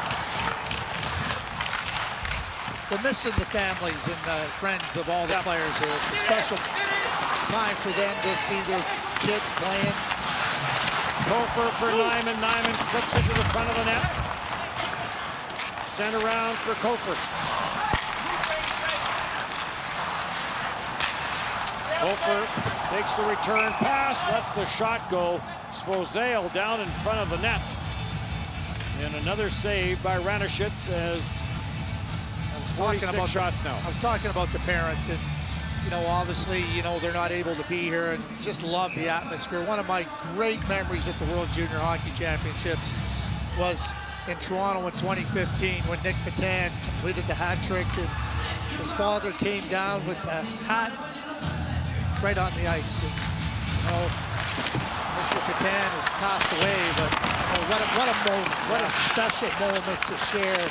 Speaker 8: we're missing the families and the friends of all the players here. It's a special time for them to see their kids playing.
Speaker 7: Kofer for Nyman. Nyman slips into the front of the net. Sent around for Kofer. Kofer takes the return pass, lets the shot go. Svozale down in front of the net. And another save by Ranishitz as 46 shots now.
Speaker 8: I was talking about the parents, and you know, obviously, you know, they're not able to be here, and just love the atmosphere. One of my great memories at the World Junior Hockey Championships was in Toronto in 2015 when Nick Patan completed the hat trick, and his father came down with the hat right on the ice. And, you know, Mr. Patan has passed away, but you know, what a moment, what a special moment to share,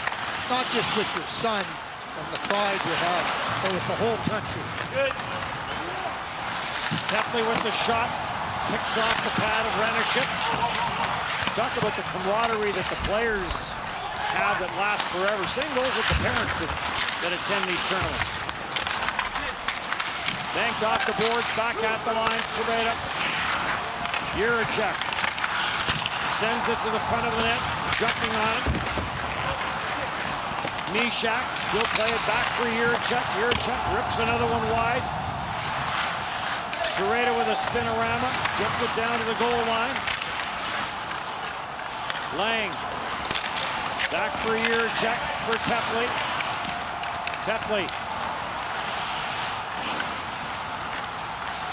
Speaker 8: not just with your son and the pride you have, but with the whole country.
Speaker 7: Good. Definitely with the shot, ticks off the pad of Ranishitz. Talk about the camaraderie that the players have that lasts forever. Same goes with the parents that attend these tournaments. Banked off the boards, back at the line, Sereda. Jiricek sends it to the front of the net, jumping on it. Mishak, he'll play it back for Jiricek. Jiricek rips another one wide. Sereda with a spinorama, gets it down to the goal line. Lang, back for Jiricek for Tepley. Tepley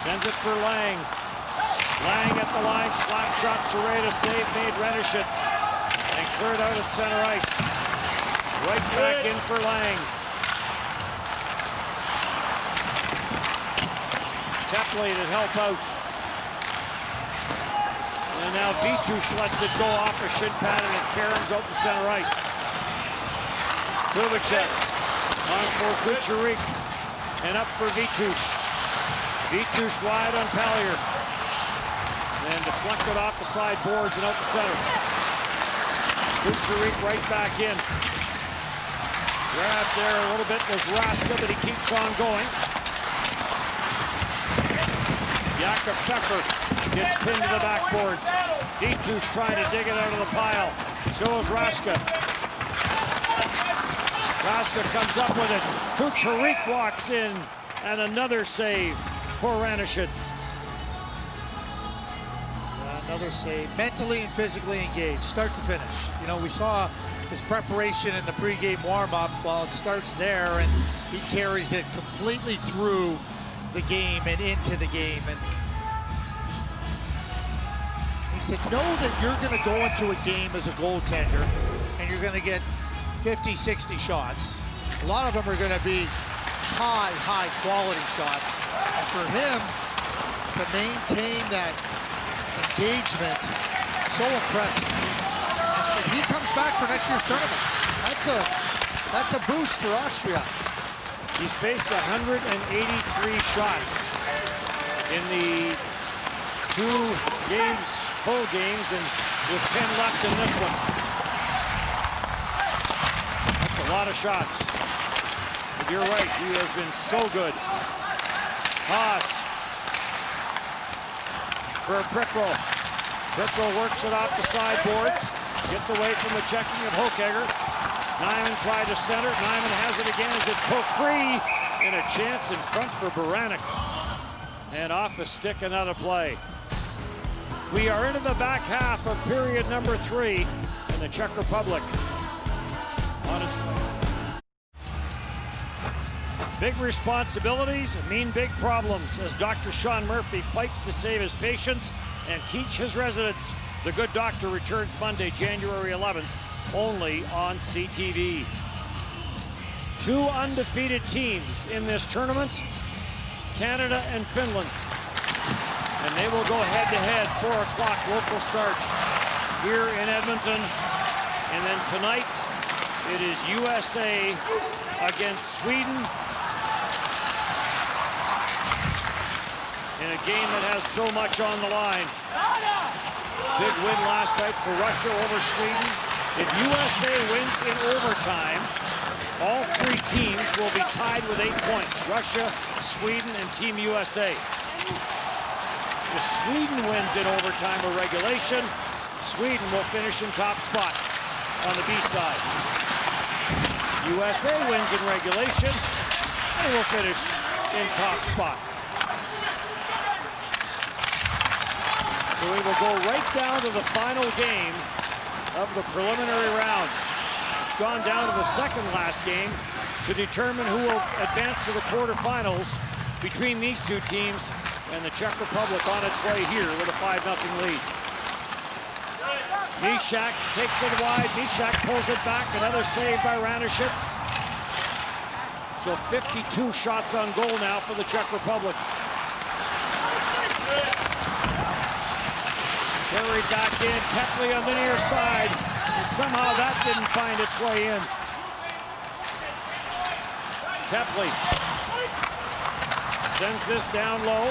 Speaker 7: sends it for Lang. Lang at the line, slap shot, Sereda, save made, Ranishitz, and cleared out at center ice. Right back in for Lang. Tepley to help out. And now Vitush lets it go off a shin pad and it caroms out to center ice. Kubicek on for Kucherik and up for Vitush. Vitush wide on Pallier. And deflected off the side boards and out the center. Kucherik right back in. Grabbed there a little bit was Raska, but he keeps on going. Jakob Pfeffer gets pinned to the backboards. Vitush trying to dig it out of the pile. So is Raska. Raska comes up with it. Kucherik walks in, and another save for Ranishitz.
Speaker 8: Another save, mentally and physically engaged, start to finish. You know, we saw his preparation in the pregame warm-up. Well, it starts there, and he carries it completely through the game and into the game. And to know that you're going to go into a game as a goaltender and you're going to get 50, 60 shots. A lot of them are going to be high quality shots. And for him to maintain that engagement, so impressive. And he comes back for next year's tournament. That's a boost for Austria.
Speaker 7: He's faced 183 shots in the 2 games, full games, and with 10 left in this one. That's a lot of shots. But you're right, he has been so good. Haas for Prickrell. Prickrell works it off the sideboards, gets away from the checking of Hochegger. Nyman tried to center. Nyman has it again as it's poked free. And a chance in front for Baranek. And off a stick, another play. We are into the back half of period number 3 in the Czech Republic. On its big responsibilities mean big problems as Dr. Sean Murphy fights to save his patients and teach his residents. The Good Doctor returns Monday, January 11th, only on CTV. 2 undefeated teams in this tournament, Canada and Finland. And they will go head-to-head, 4 o'clock local start here in Edmonton. And then tonight, it is USA against Sweden in a game that has so much on the line. Big win last night for Russia over Sweden. If USA wins in overtime, All three teams will be tied with 8 points. Russia, Sweden, and Team USA. If Sweden wins in overtime or regulation, Sweden will finish in top spot on the B side. USA wins in regulation and will finish in top spot. So we will go right down to the final game of the preliminary round. It's gone down to the second last game to determine who will advance to the quarterfinals between these two teams, and the Czech Republic on its way here with a 5-0 lead. Mishak takes it wide. Mishak pulls it back. Another save by Ranishits. So 52 shots on goal now for the Czech Republic. Carried back in. Tepley on the near side. And somehow that didn't find its way in. Tepley sends this down low.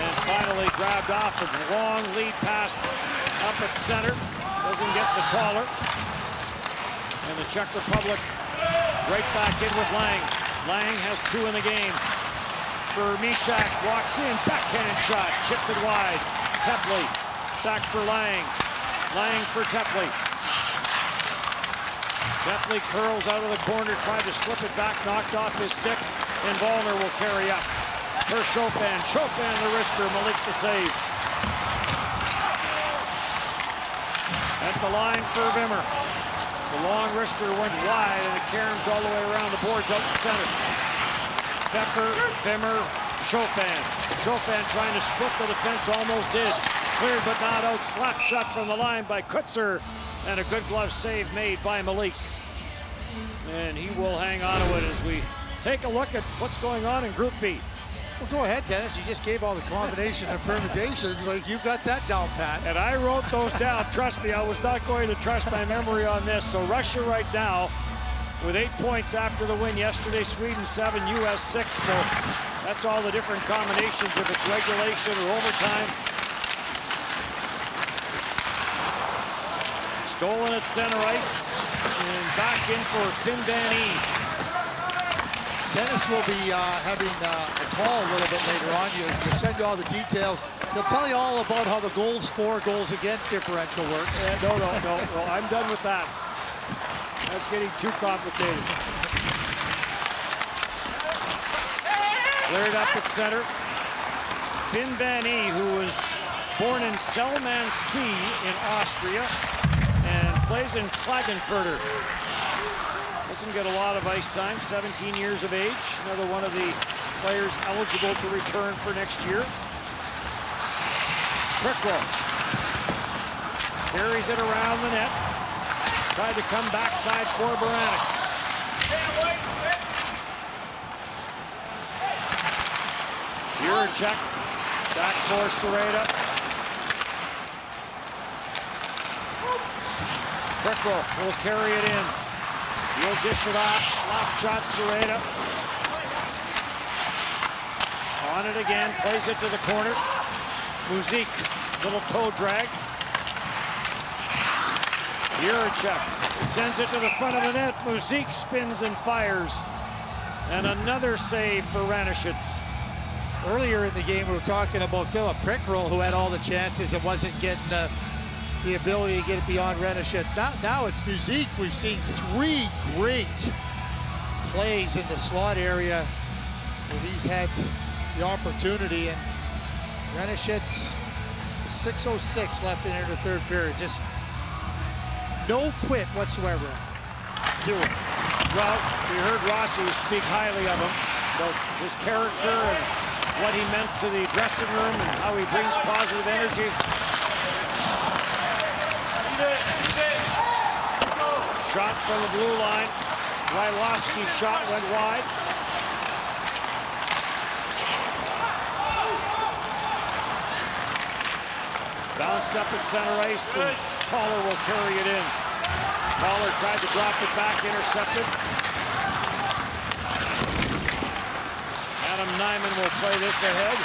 Speaker 7: And finally grabbed off a long lead pass up at center. Doesn't get the taller. And the Czech Republic right back in with Lang. Lang has 2 in the game. For Mishak, walks in, backhand shot, chipped it wide. Tepley back for Lang. Lang for Tepley. Tepley curls out of the corner, tried to slip it back, knocked off his stick, and Vollner will carry up. For Chopin. Chopin the wrister, Malik the save. At the line for Wimmer. The long wrister went wide, and it caroms all the way around the boards out the center. Pfeffer, Wimmer, Chopin. Chopin trying to split the defense, almost did. Cleared but not out. Slap shot from the line by Kutzer. And a good glove save made by Malik. And he will hang on to it as we take a look at what's going on in Group B.
Speaker 8: Well, go ahead, Dennis. You just gave all the combinations and permutations. Like, you got that down pat.
Speaker 7: And I wrote those down. Trust me, I was not going to trust my memory on this. So Russia right now with 8 points after the win yesterday. Sweden 7, US 6. So that's all the different combinations if it's regulation or overtime. Stolen at center ice, and back in for Finn Van Ee.
Speaker 8: Dennis will be having a call a little bit later on. He'll send you all the details. He'll tell you all about how the goals for, goals against differential works.
Speaker 7: No, I'm done with that. That's getting too complicated. Cleared up at center. Finn Van Ee, who was born in Selman-See in Austria, and plays in Klagenfurter. Doesn't get a lot of ice time, 17 years of age. Another one of the players eligible to return for next year. Prickrow carries it around the net. Tried to come backside for Baranek. Juracek back for Sereda. Prickrow will carry it in. He'll dish it off. Slap shot, Sereda. On it again. Plays it to the corner. Muzik, little toe drag. Juracek sends it to the front of the net. Muzik spins and fires. And another save for Ranishits.
Speaker 8: Earlier in the game, we were talking about Philip Prickrow, who had all the chances and wasn't getting the ability to get it beyond Ranishits. Now it's Muzik. We've seen 3 great plays in the slot area where he's had the opportunity, and Ranishits, 6:06 left in the third period. Just no quit whatsoever. 0.
Speaker 7: Well, we heard Rossi speak highly of him, about his character and what he meant to the dressing room and how he brings positive energy. Shot from the blue line. Rylovsky's shot went wide. Bounced up at center ice, and Toller will carry it in. Toller tried to drop it back, intercepted. Adam Nyman will play this ahead.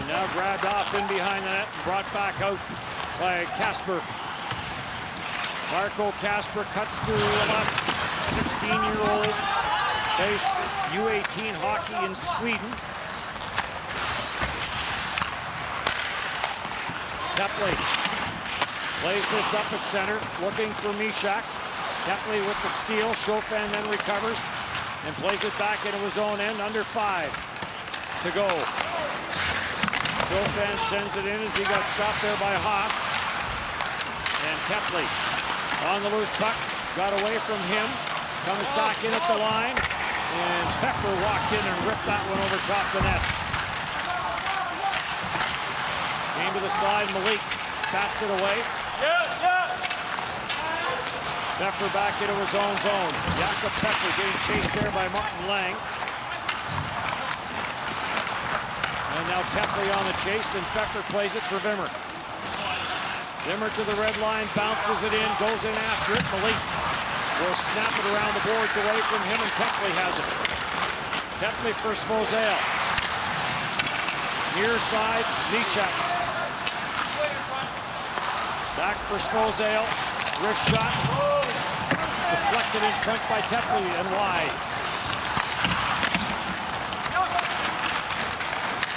Speaker 7: And Now grabbed off in behind the net and brought back out by Kasper. Marco Kasper cuts to the left. 16-year-old plays U18 hockey in Sweden. Tepley plays this up at center, looking for Mishak. Tepley with the steal. Chofan then recovers and plays it back into his own end. Under 5 to go. Chofan sends it in as he got stopped there by Haas. And Tepley on the loose puck. Got away from him. Comes back in at the line. And Pfeffer walked in and ripped that one over top the net. Came to the side. Malik bats it away. Pfeffer back into his own zone. Jakob Pfeffer getting chased there by Martin Lang. And now Tepley on the chase, and Pfeffer plays it for Wimmer. Wimmer to the red line, bounces it in, goes in after it. Malik will snap it around the boards away from him, and Tepley has it. Tepley for Svozale. Near side, Mishak. Back for Svozale. Wrist shot. Deflected in front by Tepley and wide.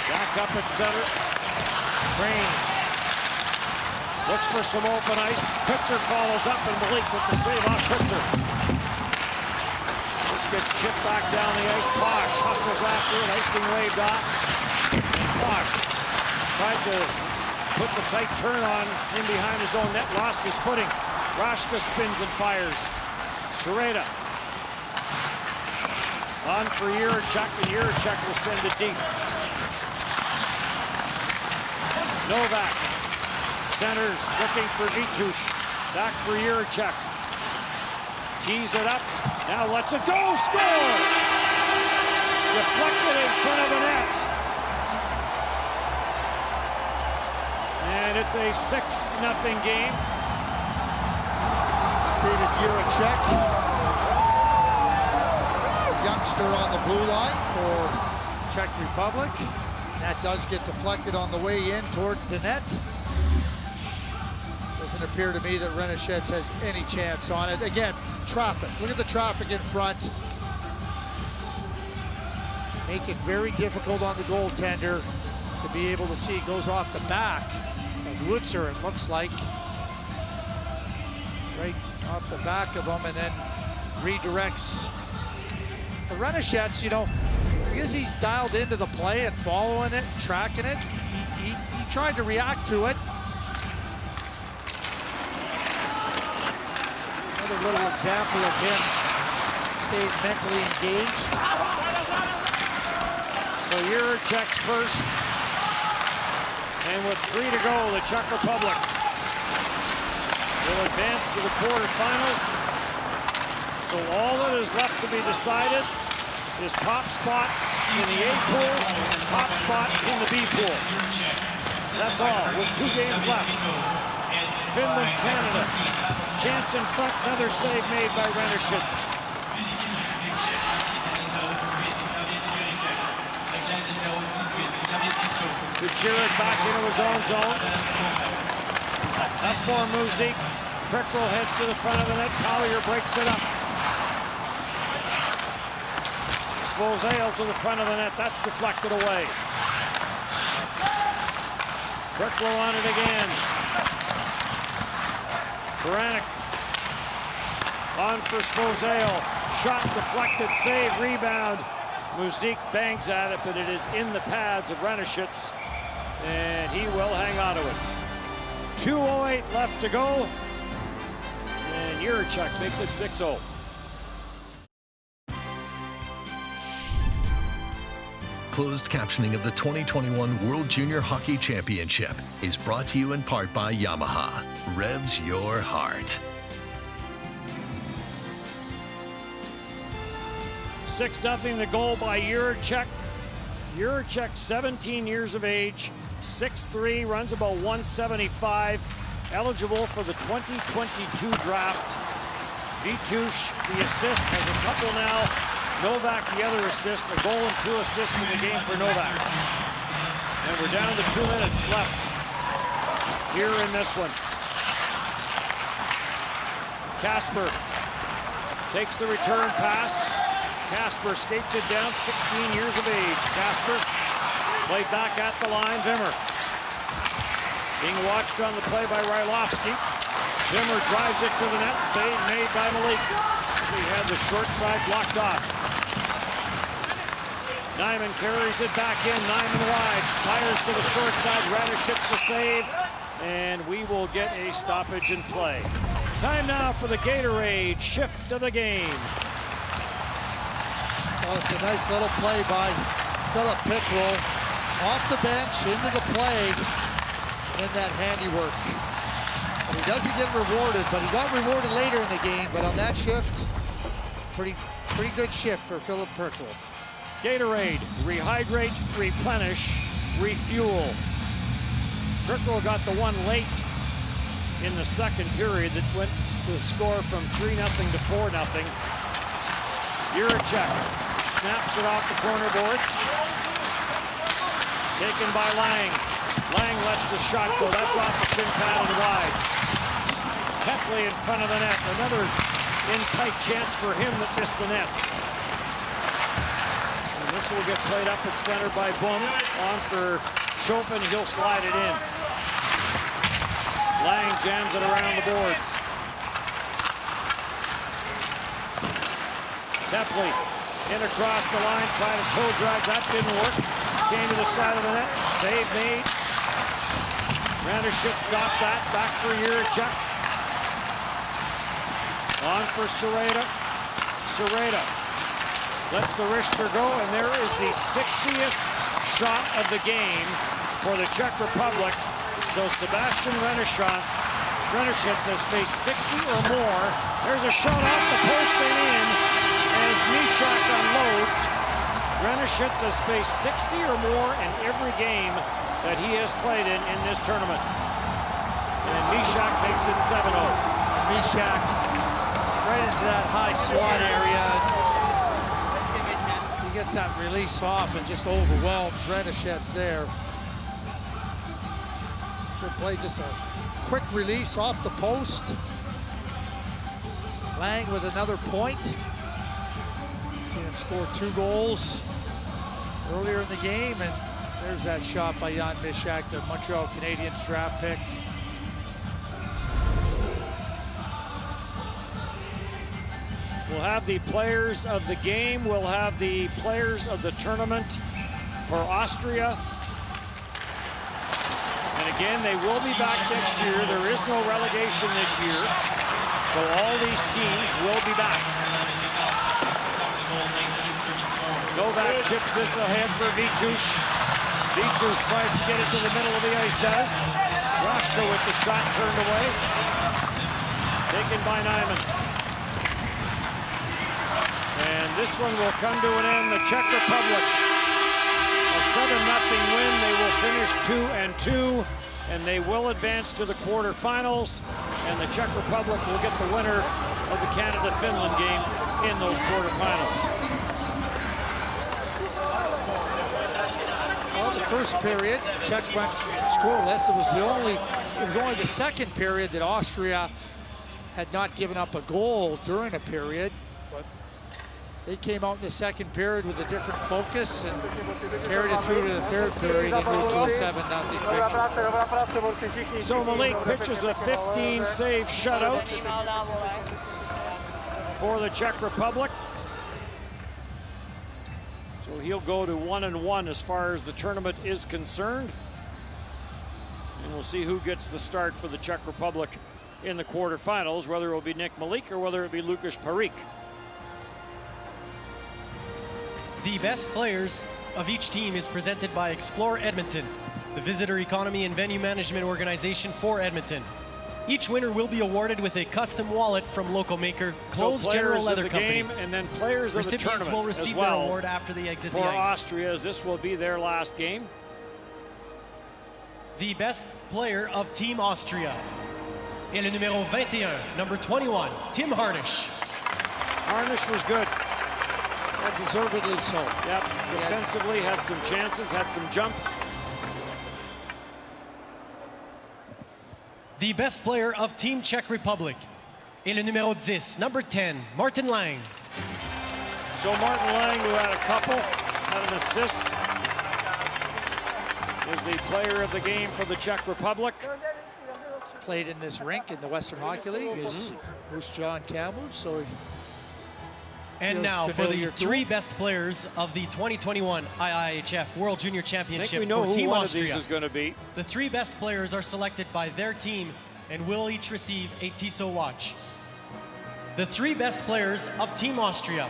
Speaker 7: Back up at center. Cranes. Looks for some open ice. Kutzer follows up, and Malik with the save on Kutzer. This gets chipped back down the ice. Posh hustles after it. Icing waved off. Posh tried to put the tight turn on in behind his own net. Lost his footing. Rashka spins and fires. Sereda on for Jiricek, and Jiricek will send it deep. Novak centers, looking for Vitush. Back for Jiricek. Tees it up. Now lets it go. Score! Deflected in front of the net. And it's a 6-0 game.
Speaker 8: David Jiricek. Youngster on the blue line for Czech Republic. That does get deflected on the way in towards the net. Doesn't appear to me that Renishets has any chance on it. Again, traffic. Look at the traffic in front. Make it very difficult on the goaltender to be able to see. It goes off the back of Woodser, it looks like. Right off the back of him, and then redirects. The Renishets, you know, because he's dialed into the play and following it, tracking it, he tried to react to it. Another little example of him staying mentally engaged.
Speaker 7: So Jiricek's first. And with 3 to go, the Czech Republic will advance to the quarterfinals. So all that is left to be decided is top spot in the A pool and top spot in the B pool. That's all, with 2 games left. Finland, Canada. Chance in front, another save made by Renishets. Kucherov back into his own zone. Up for Muzik. Prickle heads to the front of the net. Collier breaks it up. Svozale to the front of the net. That's deflected away. Prickle on it again. Baranek on for Svozale. Shot deflected, save, rebound. Muzik bangs at it, but it is in the pads of Renishets, and he will hang on to it. 2:08 left to go, and Jiricek makes it 6-0.
Speaker 10: Closed captioning of the 2021 World Junior Hockey Championship is brought to you in part by Yamaha. Revs your heart.
Speaker 7: 6-0 the goal by Jiricek. Jiricek, 17 years of age, 6'3", runs about 175, eligible for the 2022 draft. Vitush, the assist, has a couple now. Novak, the other assist, a goal and 2 assists in the game for Novak. And we're down to 2 minutes left here in this one. Casper takes the return pass. Casper skates it down, 16 years of age. Casper played back at the line. Wimmer being watched on the play by Rylovsky. Wimmer drives it to the net. Save made by Malik. He had the short side blocked off. Nyman carries it back in. Nyman wide. Fires to the short side. Radish hits the save. And we will get a stoppage in play. Time now for the Gatorade shift of the game.
Speaker 8: Well, it's a nice little play by Philip Pickrell. Off the bench, into the play, in that handiwork. And he doesn't get rewarded, but he got rewarded later in the game. But on that shift, pretty good shift for Philip Pickrell.
Speaker 7: Gatorade, rehydrate, replenish, refuel. Pickrell got the one late in the second period that went to the score from 3-0 to 4-0. Juracek snaps it off the corner boards. Taken by Lang. Lang lets the shot go. That's off the shin pad and wide. Kepley in front of the net. Another in-tight chance for him that missed the net. And this will get played up at center by Boom. On for Schoffen. He'll slide it in. Lang jams it around the boards. Tepley in across the line, trying to toe drag. That didn't work. Came to the side of the net. Save made. Randashit stopped that. Back for Juracek. On for Sereda. Sereda lets the wrister go, and there is the 60th shot of the game for the Czech Republic. So Sebastian Renishitz has faced 60 or more. There's a shot off the post and in as Mishak unloads. Renishitz has faced 60 or more in every game that he has played in this tournament. And Mishak makes it 7-0.
Speaker 8: Mishak right into that high slot area. He gets that release off and just overwhelms Renishitz there. Should play just a quick release off the post. Lang with another point. Seen him score 2 goals earlier in the game, and there's that shot by Jan Mishak, the Montreal Canadiens draft pick.
Speaker 7: We'll have the players of the game. We'll have the players of the tournament for Austria. And again, they will be back next year. There is no relegation this year. So all these teams will be back. Novak chips this ahead for Vitush. Vitush tries to get it to the middle of the ice, does. Rashko with the shot turned away. Taken by Nyman. And this one will come to an end. The Czech Republic, a 7-0 win. They will finish 2-2, and they will advance to the quarterfinals. And the Czech Republic will get the winner of the Canada-Finland game in those quarterfinals.
Speaker 8: Well, the first period, Czech went scoreless. It was only the second period that Austria had not given up a goal during a period. But they came out in the second period with a different focus and carried it through to the third period and moved to a 7-0 victory.
Speaker 7: So Malik pitches a 15-save shutout for the Czech Republic. So he'll go to 1-1 as far as the tournament is concerned. And we'll see who gets the start for the Czech Republic in the quarterfinals, whether it will be Nick Malik or whether it be Lukas Parik.
Speaker 21: The best players of each team is presented by Explore Edmonton, the visitor economy and venue management organization for Edmonton. Each winner will be awarded with a custom wallet from local maker Close General Leather Company.
Speaker 7: And then players of the tournament
Speaker 21: will receive
Speaker 7: as well
Speaker 21: their award after they exit the
Speaker 7: for
Speaker 21: ice.
Speaker 7: Austria, as this will be their last game.
Speaker 21: The best player of Team Austria. Et le numéro 21, number 21, Tim Harnish.
Speaker 7: Harnish was good.
Speaker 8: Deservedly so.
Speaker 7: Yep, defensively had some chances, had some jump.
Speaker 21: The best player of Team Czech Republic est le numéro 10, number 10, Martin Lang.
Speaker 7: So Martin Lang, who had a couple, had an assist, is the player of the game for the Czech Republic.
Speaker 8: He's played in this rink in the Western Hockey League is Moose John Kamloops, so
Speaker 21: and now for the three best players of the 2021 IIHF World Junior Championship.
Speaker 7: I think we know
Speaker 21: for
Speaker 7: who
Speaker 21: Team
Speaker 7: one
Speaker 21: Austria.
Speaker 7: of these is going to be.
Speaker 21: The three best players are selected by their team and will each receive a Tissot watch. The three best players of Team Austria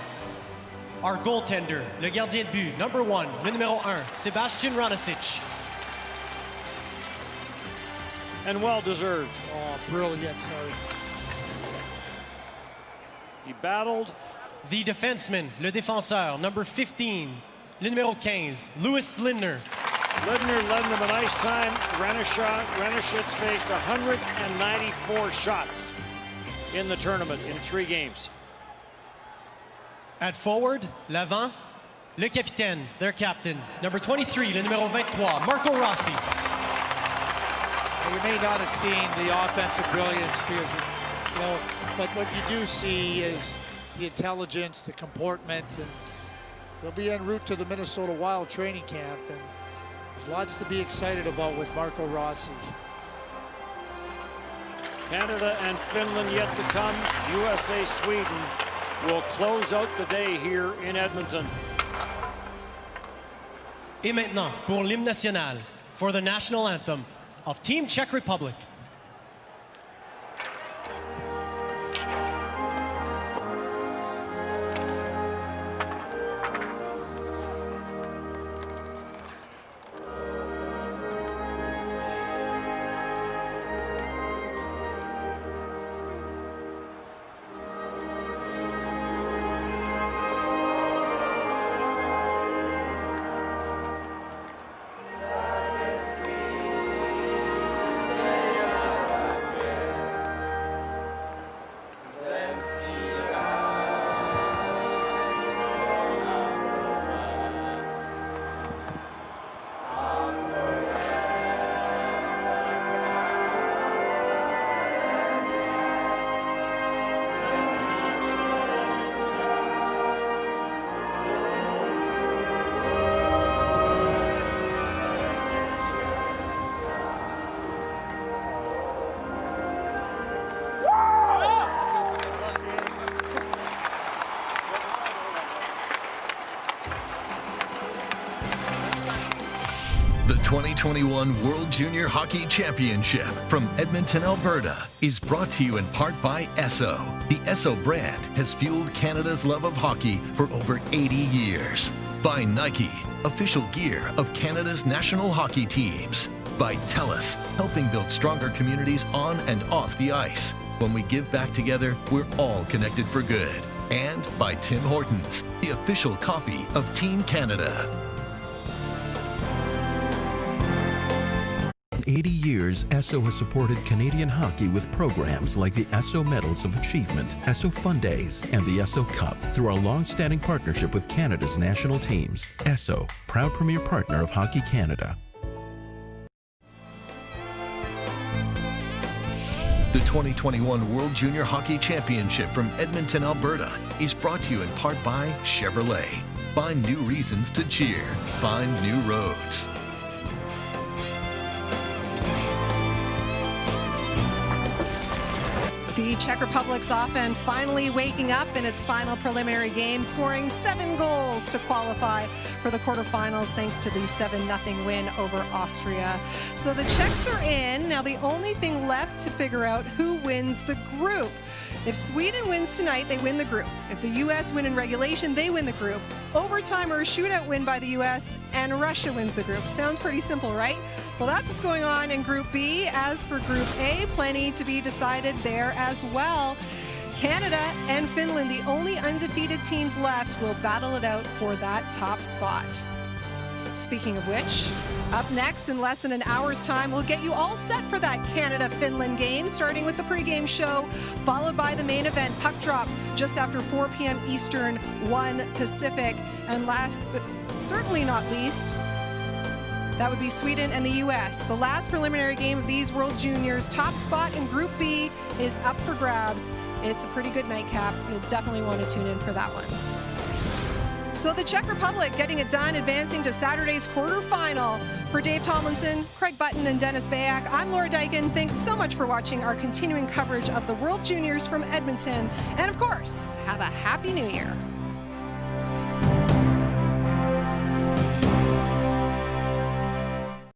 Speaker 21: are goaltender, le gardien de but, number 1, le numéro 1, Sebastian Ranasic.
Speaker 7: And well deserved.
Speaker 8: Oh, brilliant.
Speaker 7: He battled.
Speaker 21: The defenseman, le défenseur, number 15, le numéro 15, Louis Lindner.
Speaker 7: Lindner led them a nice time. Ranishitz faced 194 shots in the tournament in 3 games.
Speaker 21: At forward, l'avant, le capitaine, their captain, number 23, le numéro 23, Marco Rossi.
Speaker 8: Well, you may not have seen the offensive brilliance because, you know, but what you do see is the intelligence, the comportment, and they'll be en route to the Minnesota Wild training camp, and there's lots to be excited about with Marco Rossi.
Speaker 7: Canada and Finland yet to come. USA, Sweden will close out the day here in Edmonton.
Speaker 21: Et maintenant, pour l'hymne national, for the national anthem of Team Czech Republic.
Speaker 10: The 2021 World Junior Hockey Championship from Edmonton, Alberta is brought to you in part by Esso. The Esso brand has fueled Canada's love of hockey for over 80 years. By Nike, official gear of Canada's national hockey teams. By TELUS, helping build stronger communities on and off the ice. When we give back together, we're all connected for good. And by Tim Hortons, the official coffee of Team Canada.
Speaker 20: 80 years, Esso has supported Canadian hockey with programs like the Esso Medals of Achievement, Esso Fun Days, and the Esso Cup through our long-standing partnership with Canada's national teams. Esso, proud premier partner of Hockey Canada.
Speaker 10: The 2021 World Junior Hockey Championship from Edmonton, Alberta is brought to you in part by Chevrolet. Find new reasons to cheer. Find new roads.
Speaker 1: The Czech Republic's offense finally waking up in its final preliminary game, scoring 7 goals to qualify for the quarterfinals thanks to the 7-0 win over Austria. So the Czechs are in. Now the only thing left to figure out who wins the group. If Sweden wins tonight, they win the group. If the U.S. win in regulation, they win the group. Overtime or a shootout win by the U.S. and Russia wins the group. Sounds pretty simple, right? Well, that's what's going on in Group B. As for Group A, plenty to be decided there as well. Canada and Finland, the only undefeated teams left, will battle it out for that top spot. Speaking of which, up next in less than an hour's time, we'll get you all set for that Canada-Finland game, starting with the pregame show, followed by the main event, puck drop, just after 4 p.m. Eastern, 1 Pacific. And last but certainly not least, That would be Sweden and the U.S. The last preliminary game of these World Juniors. Top spot in Group B is up for grabs. It's a pretty good nightcap. You'll definitely want to tune in for that one. So the Czech Republic getting it done, advancing to Saturday's quarterfinal. For Dave Tomlinson, Craig Button, and Dennis Bayak, I'm Laura Dyken. Thanks so much for watching our continuing coverage of the World Juniors from Edmonton. And of course, have a Happy New Year.